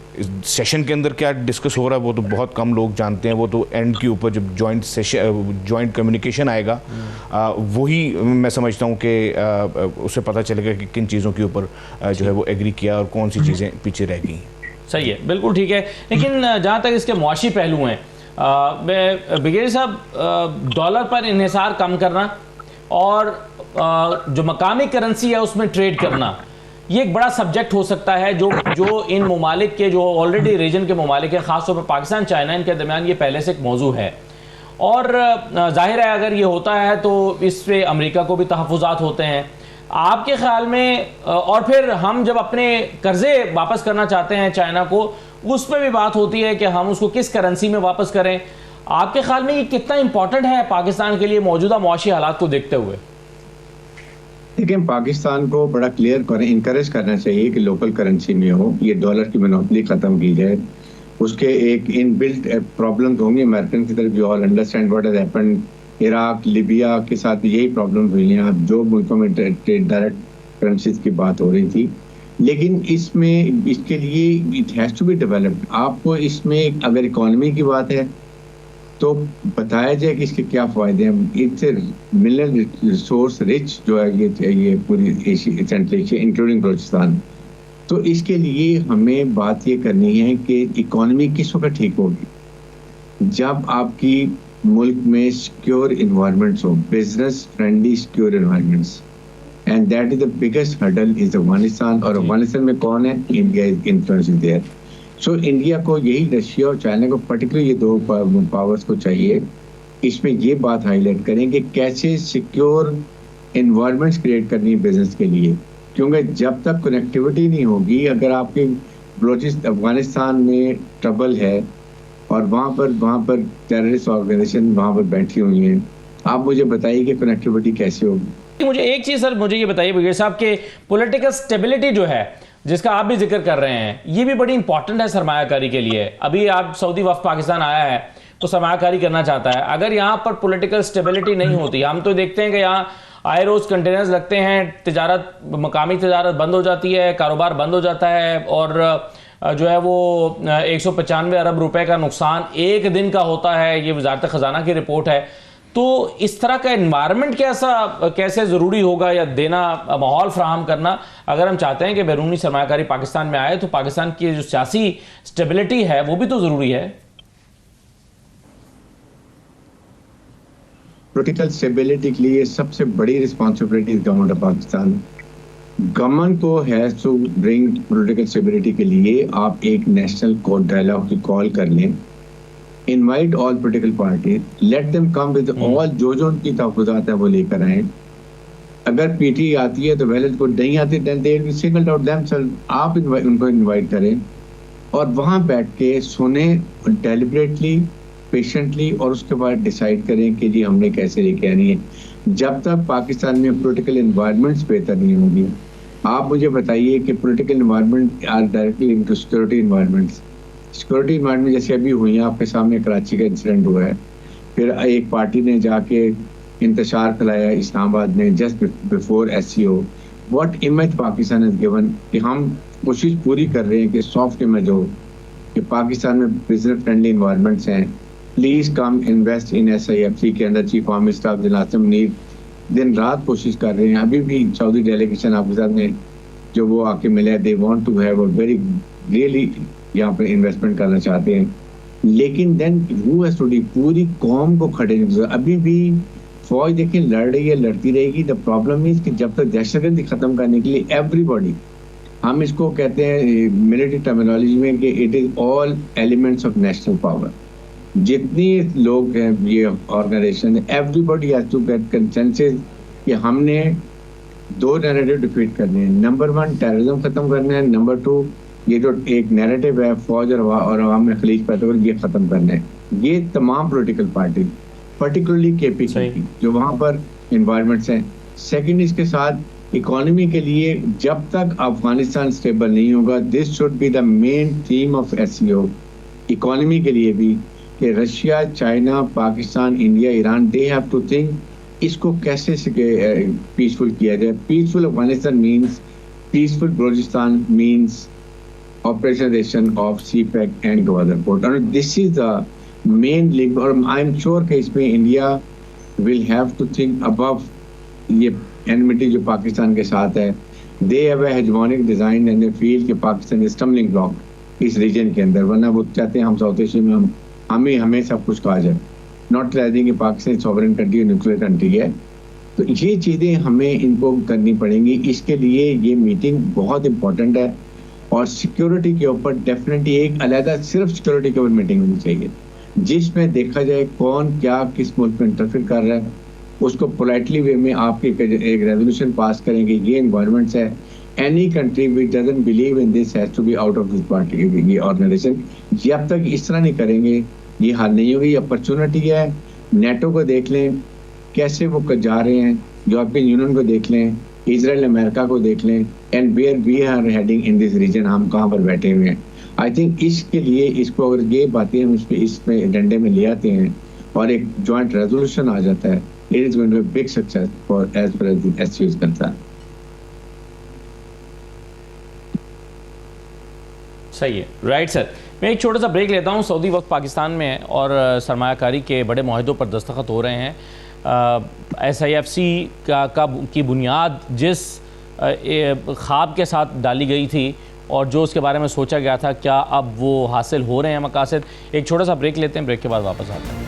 सेशन के अंदर क्या डिस्कस हो रहा है वो तो बहुत कम लोग जानते हैं। वो तो एंड के ऊपर जब जॉइंट कम्युनिकेशन आएगा वही मैं समझता हूँ कि उससे पता चलेगा कि किन चीज़ों के ऊपर जो है वो एग्री किया और कौन सी चीज़ें पीछे रह गई। सही है, बिल्कुल ठीक है। लेकिन जहाँ तक इसके मुआशी पहलू हैं, ब्रिगेडियर साहब, डॉलर पर इन्हिसार कम करना और जो मकामी करेंसी है उसमें ट्रेड करना, ये एक बड़ा सब्जेक्ट हो सकता है जो इन ममालिक के, जो ऑलरेडी रीजन के ममालिक हैं, ख़ासतौर पर पाकिस्तान चाइना, इनके दरमियान ये पहले से एक मौजू है। और जाहिर है अगर ये होता है तो इस पे अमेरिका को भी तहफ़्फ़ुज़ात होते हैं। आपके ख्याल में, और फिर हम जब अपने कर्ज़े वापस करना चाहते हैं चाइना को, उस पर भी बात होती है कि हम उसको किस करेंसी में वापस करें। आपके ख्याल में ये कितना इंपॉर्टेंट है पाकिस्तान के लिए मौजूदा मुआशी हालात को देखते हुए? लेकिन पाकिस्तान को बड़ा क्लियर इनकरेज करना चाहिए कि लोकल करेंसी में हो, ये डॉलर की मोनोपोली खत्म की जाए। उसके एक इनबिल्ट प्रॉब्लम होंगे अमेरिकन की तरफ, you all understand what has happened. Iraq, Libya के साथ यही प्रॉब्लम हुई है। अब जो मुल्कों में डायरेक्ट करेंसीज की बात हो रही थी, लेकिन इसके लिए it has to be developed. आपको इसमें अगर इकोनॉमी की बात है तो बताया जाए कि इसके क्या फ़ायदे हैं। इट्स मिनरल रिसोर्स रिच जो है ये पूरी Asia, central Asia including Balochistan. तो इसके लिए हमें बात ये करनी है कि इकोनॉमी किस वक्त ठीक होगी, जब आपकी मुल्क में सिक्योर इन्वायरमेंट्स हो, business friendly secure environments, and that is the biggest hurdle is Afghanistan. और अफगानिस्तान में कौन है? India is influence there. So India को यही, रशिया और चाइना को पर्टिकुलरली ये दो पावर्स को चाहिए इसमें ये बात हाईलाइट करें कि कैसे सिक्योर इन्वायरमेंट्स क्रिएट करनी है बिजनेस के लिए। क्योंकि जब तक कनेक्टिविटी नहीं होगी, अगर आपके बलूचिस्तान अफगानिस्तान में ट्रबल है और वहाँ पर टेररिस्ट ऑर्गेनाइजेशन वहाँ पर बैठी हुई हैं, आप मुझे बताइए कि कनेक्टिविटी कैसे होगी। मुझे एक चीज़ सर, मुझे ये बताइए ब्रिगेडियर साहब कि पॉलिटिकल स्टेबिलिटी जो है जिसका आप भी जिक्र कर रहे हैं, ये भी बड़ी इंपॉर्टेंट है सरमायाकारी के लिए। अभी आप सऊदी वफ़द पाकिस्तान आया है तो सरमायाकारी करना चाहता है। अगर यहाँ पर पॉलिटिकल स्टेबिलिटी नहीं होती, हम तो देखते हैं कि यहाँ आए रोज़ कंटेनर्स लगते हैं, तिजारत, मकामी तिजारत बंद हो जाती है, कारोबार बंद हो जाता है, और जो है वो 195 अरब रुपए का नुकसान एक दिन का होता है। ये वजारत ख़जाना की रिपोर्ट है। तो इस तरह का एनवायरनमेंट कैसे ज़रूरी होगा या देना, माहौल फ्राहम करना, अगर हम चाहते हैं कि बैरूनी सरमायाकारी पाकिस्तान में आए तो पाकिस्तान की जो सियासी स्टेबिलिटी है वो भी तो ज़रूरी है। पॉलिटिकल स्टेबिलिटी के लिए सबसे बड़ी responsibility government of Pakistan. Government को has to bring political stability के लिए आप एक नेशनल कोड डायलॉग की कॉल कर लें, invite all political party, let them come with all, जो उनकी तहफ़्फ़ुज़ात है वो लेकर आए। अगर पीटी आती है तो वेल को नहीं आती, then they will single out themselves. आप उनको इनवाइट करें और वहाँ बैठ के सुने डेलिबरेटली, पेशेंटली, और उसके बाद डिसाइड करें कि जी हमने कैसे लेके आनी है। जब तक पाकिस्तान में पॉलिटिकल इन्वायरमेंट्स बेहतर नहीं होंगी, आप मुझे बताइए कि political environment are directly into security environments. Security environment जैसे अभी हुई है, आपके सामने कराची का इंसिडेंट हुआ है, फिर एक पार्टी ने जाके इंतशार फैलाया इस्लामाबाद में just before SCO। What image Pakistan has given कि हम कोशिश पूरी कर रहे हैं कि सॉफ्ट इमेज हो कि पाकिस्तान में बिजनेस फ्रेंडली इन्वायरमेंट्स हैं, please come invest in SIFC के अंदर। Chief army staff Asim Munir दिन रात कोशिश कर रहे हैं। अभी भी सऊदी डेलीगेशन आपके साथ में जो वो आके मिले, they want to have a very really यहाँ पर इन्वेस्टमेंट करना चाहते हैं। लेकिन देन हु हैज टू पूरी कौम को खड़े अभी भी फौज देखिए लड़ रही है, लड़ती रहेगी। द प्रॉब्लम इज कि जब तक दहशतगर्दी खत्म करने के लिए एवरीबॉडी, हम इसको कहते हैं मिलिट्री टर्मिनोलॉजी में कि it is all elements of national power. जितनी लोग हैं ये organization, everybody has to get consensus कि हमने 2 नैरेटिव डिफीट करने हैं। नंबर 1 टेररिज्म खत्म करना है, नंबर 2 ये जो एक नैरेटिव है फौज और अवाम में खलीज पैदा कर ये खत्म करना है। ये तमाम पॉलिटिकल पार्टी पर्टिकुलरली केपीके की जो वहाँ पर इन्वायरमेंट्स हैं। सेकंड इसके साथ इकोनॉमी के लिए जब तक अफगानिस्तान स्टेबल नहीं होगा, this should be the main theme of SCO economy के लिए भी, कि Russia, China, Pakistan, India, Iran, they have to think इसको कैसे पीसफुल किया जाए। Peaceful Afghanistan means peaceful Balochistan means operationalisation of CPEC and governor port, और this is the main link. और आई एम श्योर कि इसमें India will have to think above ये एनमिटी जो पाकिस्तान के साथ है। They have a hegemonic design and they feel कि पाकिस्तान इज स्टम्बलिंग ब्लॉक इस रीजन के अंदर, वरना वो चाहते हैं हम साउथ एशिया में हमें सब कुछ कहा जाए, नॉट रियलाइजिंग कि Pakistan sovereign country, nuclear country है। तो ये चीज़ें हमें इनको करनी पड़ेंगी। इसके लिए ये मीटिंग बहुत इंपॉर्टेंट है, और सिक्योरिटी के ऊपर डेफिनेटली एक अलग सिर्फ सिक्योरिटी के ऊपर मीटिंग होनी चाहिए, जिसमें देखा जाए कौन क्या किस मुल्क में इंटरफेयर कर रहा है, उसको पोलाइटली वे में आप एक रेजोल्यूशन पास करेंगे। ये एनवायरमेंट्स है, any country which doesn't believe in this has to be out of this party, ये ऑर्गेनाइजेशन। जब तक इस तरह नहीं करेंगे ये हल नहीं होगी। ये अपॉर्चुनिटी है। नेटो को देख लें कैसे वो जा रहे हैं, यूरोपियन यूनियन को देख लें, इजराइल अमेरिका को देख लें, and where we are heading in this region, हम कहाँ पर बैठे हुए हैं। आई थिंक इसके लिए इसको अगर ये बातें हम इसमें एजेंडे में ले आते हैं और एक जॉइंट रेजोल्यूशन आ जाता है, it is going to be big success for as far as SCO is concerned. सही है, राइट सर। मैं एक छोटा सा ब्रेक लेता हूँ। सऊदी वक्त पाकिस्तान में है और सरमायाकारी के बड़े मुआहदों पर दस्तखत हो रहे हैं। SIFC की बुनियाद जिस ख्वाब के साथ डाली गई थी और जो उसके बारे में सोचा गया था, क्या अब वो हासिल हो रहे हैं मकासद? एक छोटा सा ब्रेक लेते हैं, ब्रेक के बाद वापस आते हैं।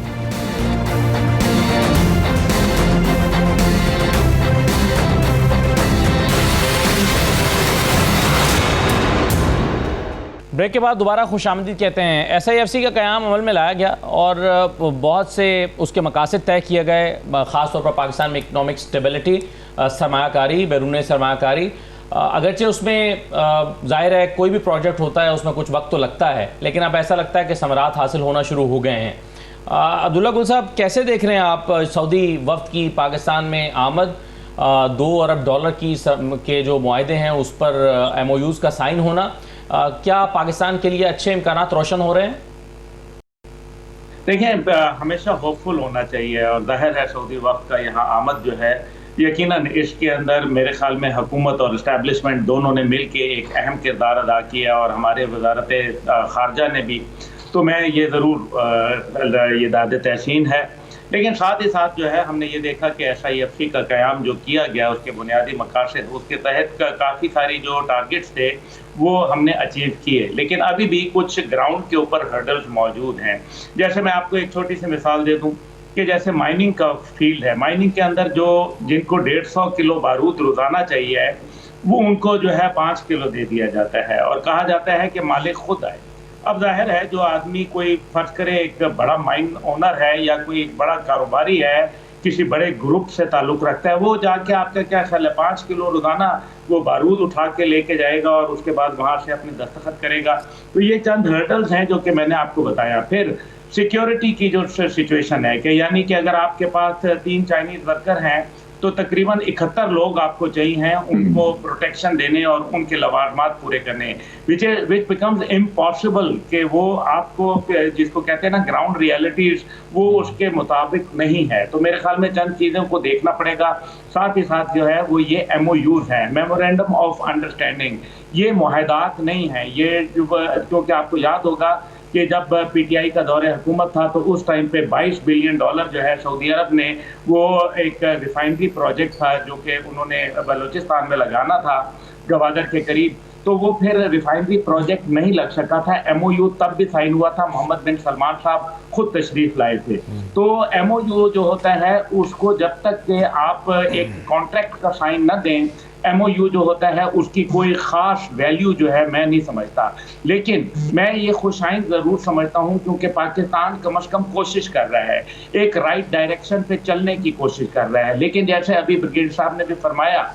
ब्रेक के बाद दोबारा खुशामदीद कहते हैं। SIFC का क़याम अमल में लाया गया और बहुत से उसके मकासद तय किए गए, ख़ास तौर पर पाकिस्तान में इकनॉमिक स्टेबिलिटी, सरमायाकारी, बैरून सरमायाकारी। अगरचे उसमें ज़ाहिर है कोई भी प्रोजेक्ट होता है उसमें कुछ वक्त तो लगता है, लेकिन अब ऐसा लगता है कि समरात हासिल होना शुरू हो गए हैं। अब्दुल्ला गुल साहब, कैसे देख रहे हैं आप सऊदी वफ्द की पाकिस्तान में आमद, $2 अरब के जो मुआहदे हैं उस पर MOUs का साइन होना, क्या पाकिस्तान के लिए अच्छे इम्कानात रोशन हो रहे हैं? देखिए, हमेशा होपफुल होना चाहिए, और जाहिर है सऊदी वक्त का यहाँ आमद जो है, यकीनन इसके अंदर मेरे ख्याल में हुकूमत और इस्टेब्लिशमेंट दोनों ने मिल के एक अहम किरदार अदा किया, और हमारे वजारत खारजा ने भी। तो मैं ये ज़रूर ये दाद तहसीन है। लेकिन साथ ही साथ जो है हमने ये देखा कि SIFC का क़याम जो किया गया, उसके बुनियादी मकासद, उसके तहत काफ़ी सारी जो टारगेट्स थे वो हमने अचीव किए, लेकिन अभी भी कुछ ग्राउंड के ऊपर हर्डल्स मौजूद हैं। जैसे मैं आपको एक छोटी सी मिसाल दे दूं कि जैसे माइनिंग का फील्ड है, माइनिंग के अंदर जिनको 150 किलो बारूद रोज़ाना चाहिए वो उनको जो है 5 किलो दे दिया जाता है, और कहा जाता है कि मालिक खुद आए। अब जाहिर है जो आदमी कोई फर्ज करे एक बड़ा माइन ओनर है या कोई एक बड़ा कारोबारी है, किसी बड़े ग्रुप से ताल्लुक़ रखता है, वो जाके आपका क्या ख्याल है 5 किलो रोज़ाना वो बारूद उठा के लेके जाएगा और उसके बाद वहाँ से अपने दस्तखत करेगा। तो ये चंद हर्डल्स हैं जो कि मैंने आपको बताया। फिर सिक्योरिटी की जो सिचुएशन है कि यानी कि अगर आपके पास 3 चाइनीज़ वर्कर हैं तो तकरीबन 71 लोग आपको चाहिए हैं उनको प्रोटेक्शन देने और उनके लवाजमात पूरे करने, विच बिकम्स इम्पॉसिबल कि वो आपको जिसको कहते हैं ना ग्राउंड रियलिटीज वो उसके मुताबिक नहीं है। तो मेरे ख्याल में चंद चीज़ों को देखना पड़ेगा। साथ ही साथ जो है वो ये MOUs हैं, मेमोरेंडम ऑफ अंडरस्टैंडिंग, ये मुआहदात नहीं हैं। ये क्योंकि आपको याद होगा कि जब PTI का दौरे हुकूमत था तो उस टाइम पे $22 बिलियन जो है सऊदी अरब ने वो एक रिफाइनरी प्रोजेक्ट था जो कि उन्होंने बलूचिस्तान में लगाना था, गवादर के करीब, तो वो फिर रिफाइनरी प्रोजेक्ट नहीं लग सका था। एमओयू तब भी साइन हुआ था, मोहम्मद बिन सलमान साहब खुद तशरीफ लाए थे। तो एमओयू जो होता है उसको जब तक के आप एक कॉन्ट्रैक्ट का साइन न दें, एमओयू जो होता है उसकी कोई खास वैल्यू जो है मैं नहीं समझता। लेकिन मैं ये खुशाइन जरूर समझता हूँ क्योंकि पाकिस्तान कम से कम कोशिश कर रहा है, एक राइट डायरेक्शन पे चलने की कोशिश कर रहा है। लेकिन जैसे अभी ब्रिगेडियर साहब ने भी फरमाया,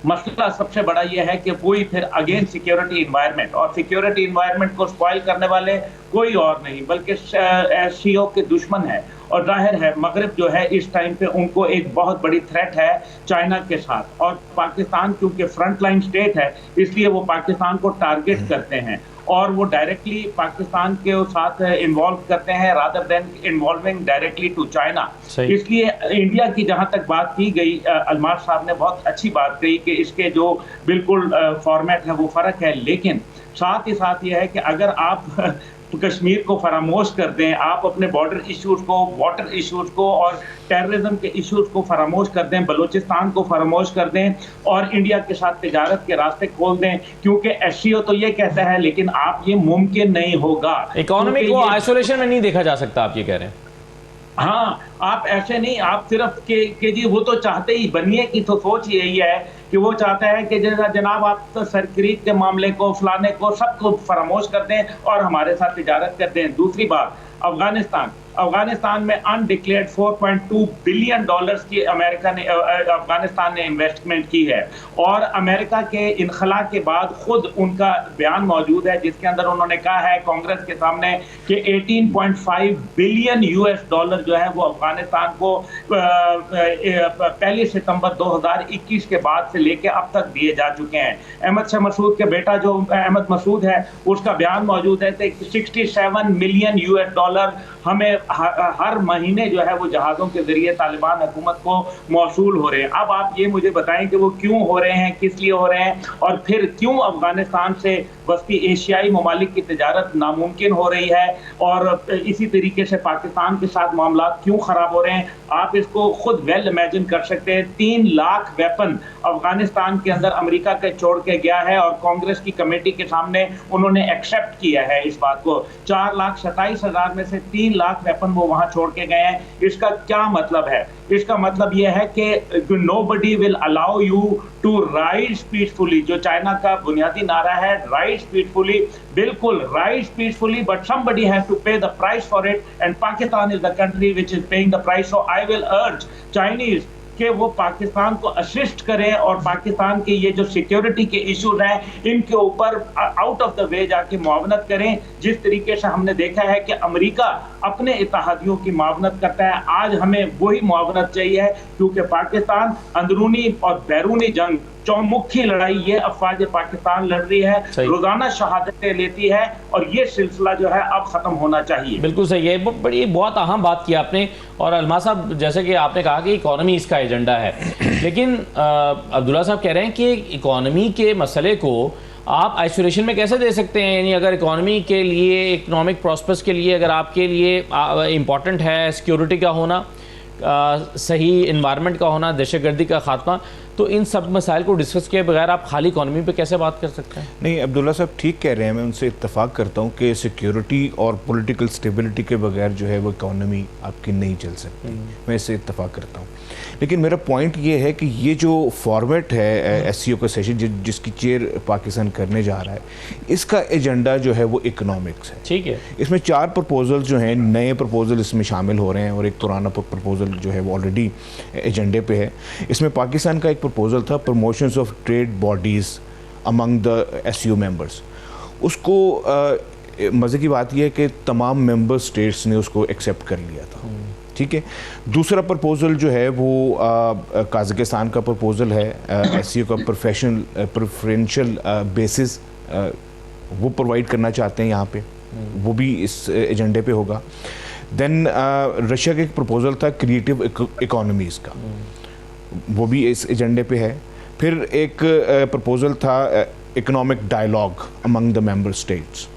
मसला सबसे बड़ा यह है कि कोई फिर अगेन सिक्योरिटी इन्वायरमेंट, और सिक्योरिटी इन्वायरमेंट को स्पॉइल करने वाले कोई और नहीं बल्कि एससीओ के दुश्मन है। और जाहिर है मगरिब जो है इस टाइम पे उनको एक बहुत बड़ी थ्रेट है चाइना के साथ, और पाकिस्तान क्योंकि फ्रंट लाइन स्टेट है इसलिए वो पाकिस्तान को टारगेट करते हैं और वो डायरेक्टली पाकिस्तान के साथ इन्वॉल्व करते हैं rather than involving directly to China. इसलिए इंडिया की जहां तक बात की गई, अलमार साहब ने बहुत अच्छी बात कही कि इसके जो बिल्कुल फॉर्मेट है वो फर्क है, लेकिन साथ ही साथ ये है कि अगर आप कश्मीर को फरामोश कर दें, आप अपने बॉर्डर इश्यूज को, वाटर इश्यूज को और टेररिज्म के इश्यूज को फरामोश कर दें, बलूचिस्तान को फरामोश कर दें और इंडिया के साथ तिजारत के रास्ते खोल दें, क्योंकि एससीओ तो ये कहता है लेकिन आप ये मुमकिन नहीं होगा। इकोनॉमी को आइसोलेशन में नहीं देखा जा सकता, आप ये कह रहे हैं? हाँ, आप ऐसे नहीं, आप सिर्फ के जी वो तो चाहते ही, बनिए की तो सोच यही है कि वो चाहता है कि जैसा जनाब आप तो सरक्रीक के मामले को, फलाने को, सबको फरामोश कर दें और हमारे साथ तिजारत कर दें। दूसरी बात, अफगानिस्तान में अनडिक्लेयर्ड 4.2 बिलियन डॉलर्स की अफगानिस्तान ने इन्वेस्टमेंट की है, और अमेरिका के इनखला के बाद खुद उनका बयान मौजूद है जिसके अंदर उन्होंने कहा है कांग्रेस के सामने कि 18.5 बिलियन यूएस डॉलर जो है वो अफगानिस्तान को 1 सितंबर 2021 के बाद से लेके अब तक दिए जा चुके हैं। अहमद शाह मसूद के बेटा जो अहमद मसूद है उसका बयान मौजूद है कि 67 मिलियन यूएस डॉलर हमें हर महीने जो है वो जहाज़ों के जरिए तालिबान हुकूमत को मौसूल हो रहे हैं। अब आप ये मुझे बताएं कि वो क्यों हो रहे हैं, किस लिए हो रहे हैं, और फिर क्यों अफगानिस्तान से वस्ती एशियाई ममालिक की तिजारत नामुमकिन हो रही है, और इसी तरीके से पाकिस्तान के साथ मामला क्यों खराब हो रहे हैं। आप इसको खुद वेल इमेजिन कर सकते हैं। 3 लाख वेपन अफगानिस्तान के अंदर अमेरिका के छोड़ के गया है और कांग्रेस की कमेटी के सामने उन्होंने एक्सेप्ट किया है इस बात को। 4,27,000 में से 3 लाख वेपन वो वहां छोड़ के गए हैं। इसका क्या मतलब है? इसका मतलब यह है कि nobody will allow you to rise peacefully, जो चाइना का बुनियादी नारा है, राइज पीसफुली, बिल्कुल rise peacefully, but somebody has to pay the price for it, and Pakistan is the country which is paying the price. So I will urge Chinese कि वो पाकिस्तान को असिस्ट करें और पाकिस्तान के ये जो सिक्योरिटी के इश्यूज हैं इनके ऊपर आउट ऑफ द वे जाके मुआवनत करें। जिस तरीके से हमने देखा है कि अमेरिका अपने इत्तेहादियों की मुआवनत करता है, आज हमें वही मुआवनत चाहिए, क्योंकि पाकिस्तान अंदरूनी और बैरूनी जंग चौमुखी लड़ाई ये अफवाज पाकिस्तान लड़ रही है, रोजाना शहादतें लेती है, और ये सिलसिला जो है अब खत्म होना चाहिए। बिल्कुल सही है, बड़ी बहुत अहम बात की आपने। और अलमा साहब, जैसे कि आपने कहा कि इकोनॉमी इसका एजेंडा है, लेकिन अब्दुल्ला साहब कह रहे हैं कि इकोनॉमी के मसले को आप आइसोलेशन में कैसे दे सकते हैं? यानी अगर इकोनॉमी के लिए, इकोनॉमिक प्रॉस्पेक्ट्स के लिए अगर आपके लिए इम्पॉर्टेंट है सिक्योरिटी का होना, सही इन्वायरमेंट का होना, दहशतगर्दी का खात्मा, तो इन सब मसाइल को डिस्कस किए बगैर आप खाली इकोनॉमी पे कैसे बात कर सकते हैं? नहीं, अब्दुल्ला साहब ठीक कह रहे हैं, मैं उनसे इत्तेफाक करता हूँ कि सिक्योरिटी और पॉलिटिकल स्टेबिलिटी के बगैर जो है वो इकोनॉमी आपकी नहीं चल सकती, मैं इससे इत्तेफाक करता हूँ। लेकिन मेरा पॉइंट ये है कि ये जो फॉर्मेट है एससीओ का सेशन जिसकी चेयर पाकिस्तान करने जा रहा है, इसका एजेंडा जो है वो इकोनॉमिक्स है। ठीक है, इसमें 4 प्रपोजल जो हैं, नए प्रपोजल इसमें शामिल हो रहे हैं और एक पुराना प्रपोजल जो है वो ऑलरेडी एजेंडे पे है। इसमें पाकिस्तान का एक प्रपोजल था promotions of trade bodies among the SCO members. उसको मज़े की बात यह है कि तमाम मेंबर स्टेट्स ने उसको एक्सेप्ट कर लिया था। ठीक है। दूसरा प्रपोजल जो है वो काज़ाकिस्तान का प्रपोजल है, एससीओ का प्रेफरेंशियल बेसिस वो प्रोवाइड करना चाहते हैं यहाँ पे, वो भी इस एजेंडे पे होगा। देन रशिया का एक प्रपोजल था क्रिएटिव इकोनॉमीज़ का, वो भी इस एजेंडे पे है। फिर एक प्रपोजल था economic dialogue among the member states.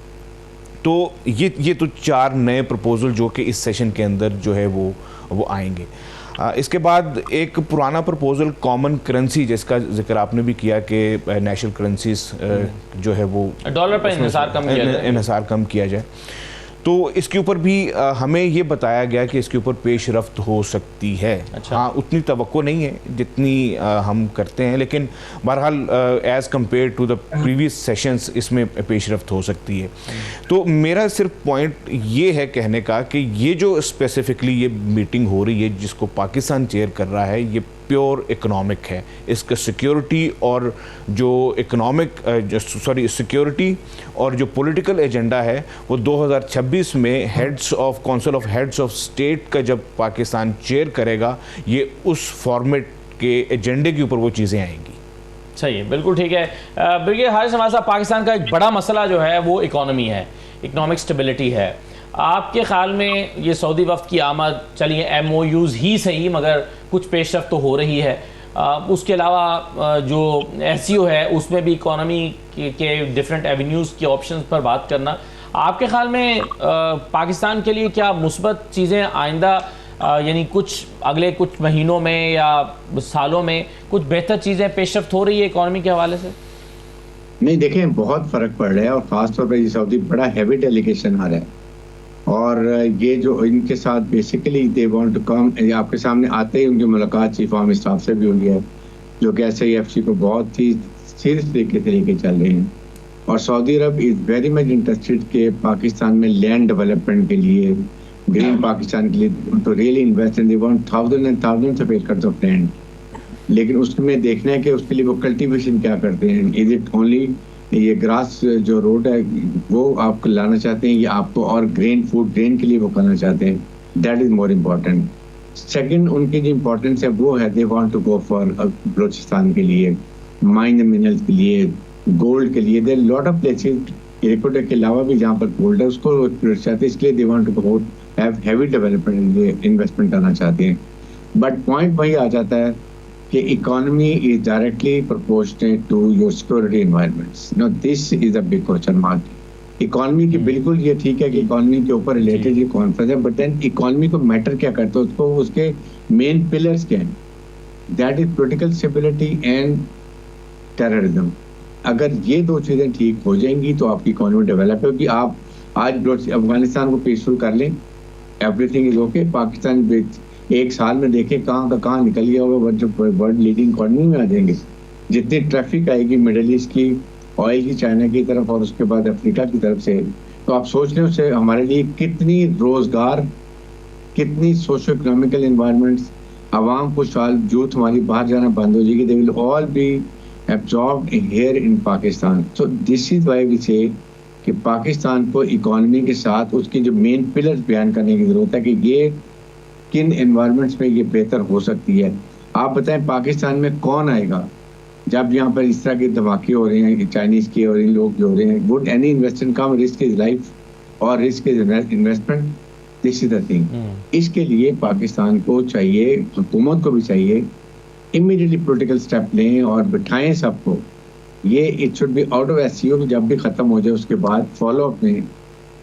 तो ये तो 4 नए प्रपोजल जो कि इस सेशन के अंदर जो है वो आएंगे। इसके बाद एक पुराना प्रपोजल कॉमन करेंसी, जिसका जिक्र आपने भी किया कि नेशनल करेंसीज जो है वो डॉलर पर इन्हिसार कम किया जाए, तो इसके ऊपर भी हमें ये बताया गया कि इसके ऊपर पेशरफ्त हो सकती है। अच्छा। हाँ, उतनी तवक्को नहीं है जितनी हम करते हैं, लेकिन बहरहाल as compare to the previous sessions इसमें पेशरफ्त हो सकती है। तो मेरा सिर्फ पॉइंट ये है कहने का कि ये जो स्पेसिफिकली ये मीटिंग हो रही है जिसको पाकिस्तान चेयर कर रहा है, ये प्योर इकोनॉमिक है। इसका सिक्योरिटी और जो सिक्योरिटी और जो पॉलिटिकल एजेंडा है वो 2026 में heads of council of heads of state का जब पाकिस्तान चेयर करेगा, ये उस फॉर्मेट के एजेंडे के ऊपर वो चीज़ें आएंगी। सही है, बिल्कुल ठीक है। ब्रिगेडियर हारिस नवाज साहब, पाकिस्तान का एक बड़ा मसला जो है वो इकोनॉमी है, इकोनॉमिक स्टेबिलिटी है। आपके ख्याल में ये सऊदी वफ्द की आमद, चलिए MOUs ही सही मगर कुछ पेशरफ्त तो हो रही है, उसके अलावा जो SCO है उसमें भी इकोनॉमी के डिफरेंट एवेन्यूज़ के ऑप्शंस पर बात करना, आपके ख्याल में पाकिस्तान के लिए क्या मुस्बत चीज़ें आइंदा यानी कुछ अगले कुछ महीनों में या सालों में कुछ बेहतर चीज़ें पेशरफ्त हो रही है इकोनॉमी के हवाले से? नहीं, देखें बहुत फ़र्क पड़ रहा है और ख़ासतौर पर ये सऊदी बड़ा हैवी डेलीगेशन आ रहा है और ये जो इनके साथ basically they want to come, आपके सामने आते ही उनकी मुलाकात चीफ आर्मी स्टाफ से भी हुई है, जो कि SIFC को बहुत ही सीरियस तरीके से लेके चल रहे हैं। और Saudi Arab is very much interested के पाकिस्तान में लैंड डेवलपमेंट के लिए, ग्रीन पाकिस्तान के लिए तो really invest in, they want thousand and thousands of acres of land. लेकिन उसमें देखना है कि उसके लिए वो कल्टीवेशन क्या करते हैं। इज इट ओनली ये ग्रास जो रोड है वो आपको लाना चाहते हैं या आपको और ग्रेन के लिए वो करना चाहते हैं? That is more important. Second, उनकी जो इम्पोर्टेंस है वो है they want to go for Balochistan के लिए, माइन मिनरल्स के लिए, गोल्ड के लिए। देयर लॉट ऑफ प्लेसेस इकोडर के अलावा भी जहाँ पर गोल्ड है उसको चाहते हैं, इसलिए they want to go have heavy development investment करना चाहते हैं। बट पॉइंट वही आ जाता है कि economy is directly proportionate to your security environments. No, this is a big question mark. Economy की बिल्कुल ये ठीक है कि इकोनॉमी के ऊपर रिलेटेड ये कॉन्फ्रेंस है, बट देन इकोनॉमी को मैटर क्या करता है, उसको उसके मेन पिलर्स क्या हैं? That is political stability and terrorism. अगर ये दो चीज़ें ठीक हो जाएंगी तो आपकी इकोनॉमी डेवलप होगी। आप आज अफगानिस्तान को पीसफुल कर लें, एवरीथिंग इज ओके। पाकिस्तान एक साल में देखें कहाँ का कहाँ निकल गया होगा, जो वर्ल्ड लीडिंग इकोनॉमी में आ जाएंगे। जितनी ट्रैफिक आएगी मिडल ईस्ट की, ऑयल की चाइना की तरफ और उसके बाद अफ्रीका की तरफ से, तो आप सोच लें उससे हमारे लिए कितनी रोजगार, कितनी सोशो इकोनॉमिकल इन्वायरमेंट्स, आवाम खुशहाल, यूथ हमारी बाहर जाना बंद हो जाएगी। They will all be absorbed here in Pakistan. So this is why we say कि पाकिस्तान को इकोनॉमी के साथ उसके जो मेन पिलर्स बयान करने की जरूरत है कि ये किन एनवायरनमेंट्स में ये बेहतर हो सकती है। आप बताएं पाकिस्तान में कौन आएगा जब यहाँ पर इस तरह के धमाके हो रहे हैं चाइनीज के और इन लोग जो हो रहे हैं? Would any investor come? Risk is life और risk is investment. This is the thing. इसके लिए पाकिस्तान को चाहिए, हुकूमत को भी चाहिए, इमीडिएटली पॉलिटिकल स्टेप लें और बिठाएं सबको। ये it should be out of SCO जब भी खत्म हो जाए उसके बाद फॉलो अप में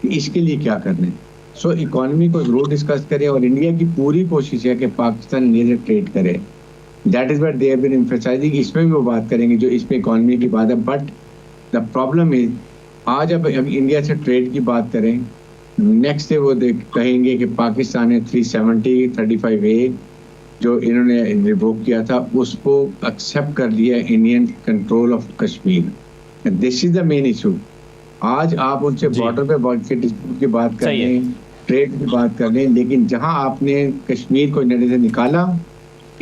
कि इसके लिए क्या करना है। सो इकोनॉमी को जरूर डिस्कस करें और इंडिया की पूरी कोशिश है कि पाकिस्तान इंडिया से ट्रेड करे। That is what they have been emphasising. इसमें भी वो बात करेंगे जो इसमें इकोनॉमी की बात है। बट द प्रॉब्लम इज आज अब इंडिया से ट्रेड की बात करें, नेक्स्ट डे वो कहेंगे कि पाकिस्तान ने 370-35A जो इन्होंने रिवोक किया था उसको एक्सेप्ट कर लिया, Indian control of Kashmir. This is the main issue. आज आप उनसे बॉर्डर पे डिस्प्यूट की बात कर रहे हैं, ट्रेड की बात कर रहे हैं, लेकिन जहां आपने कश्मीर को इंडिया से निकाला,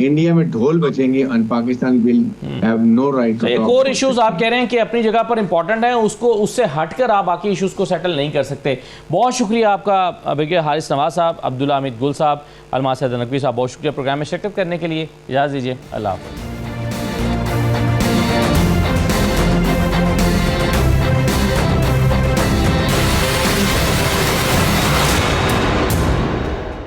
इंडिया में ढोल बचेंगे और Pakistan will have no right. एक और इश्यूज आप कह रहे हैं कि अपनी जगह पर इंपॉर्टेंट है, उसको उससे हटकर आप बाकी इश्यूज को सेटल नहीं कर सकते। बहुत शुक्रिया आपका ब्रिगेडियर हारिस नवाज साहब, अब्दुल्ला हमीद गुल साहब, अलमा सैयद नकवी साहब, बहुत शुक्रिया प्रोग्राम में शिरकत करने के लिए। इजाज़त दीजिए, अल्लाह हाफ़िज़।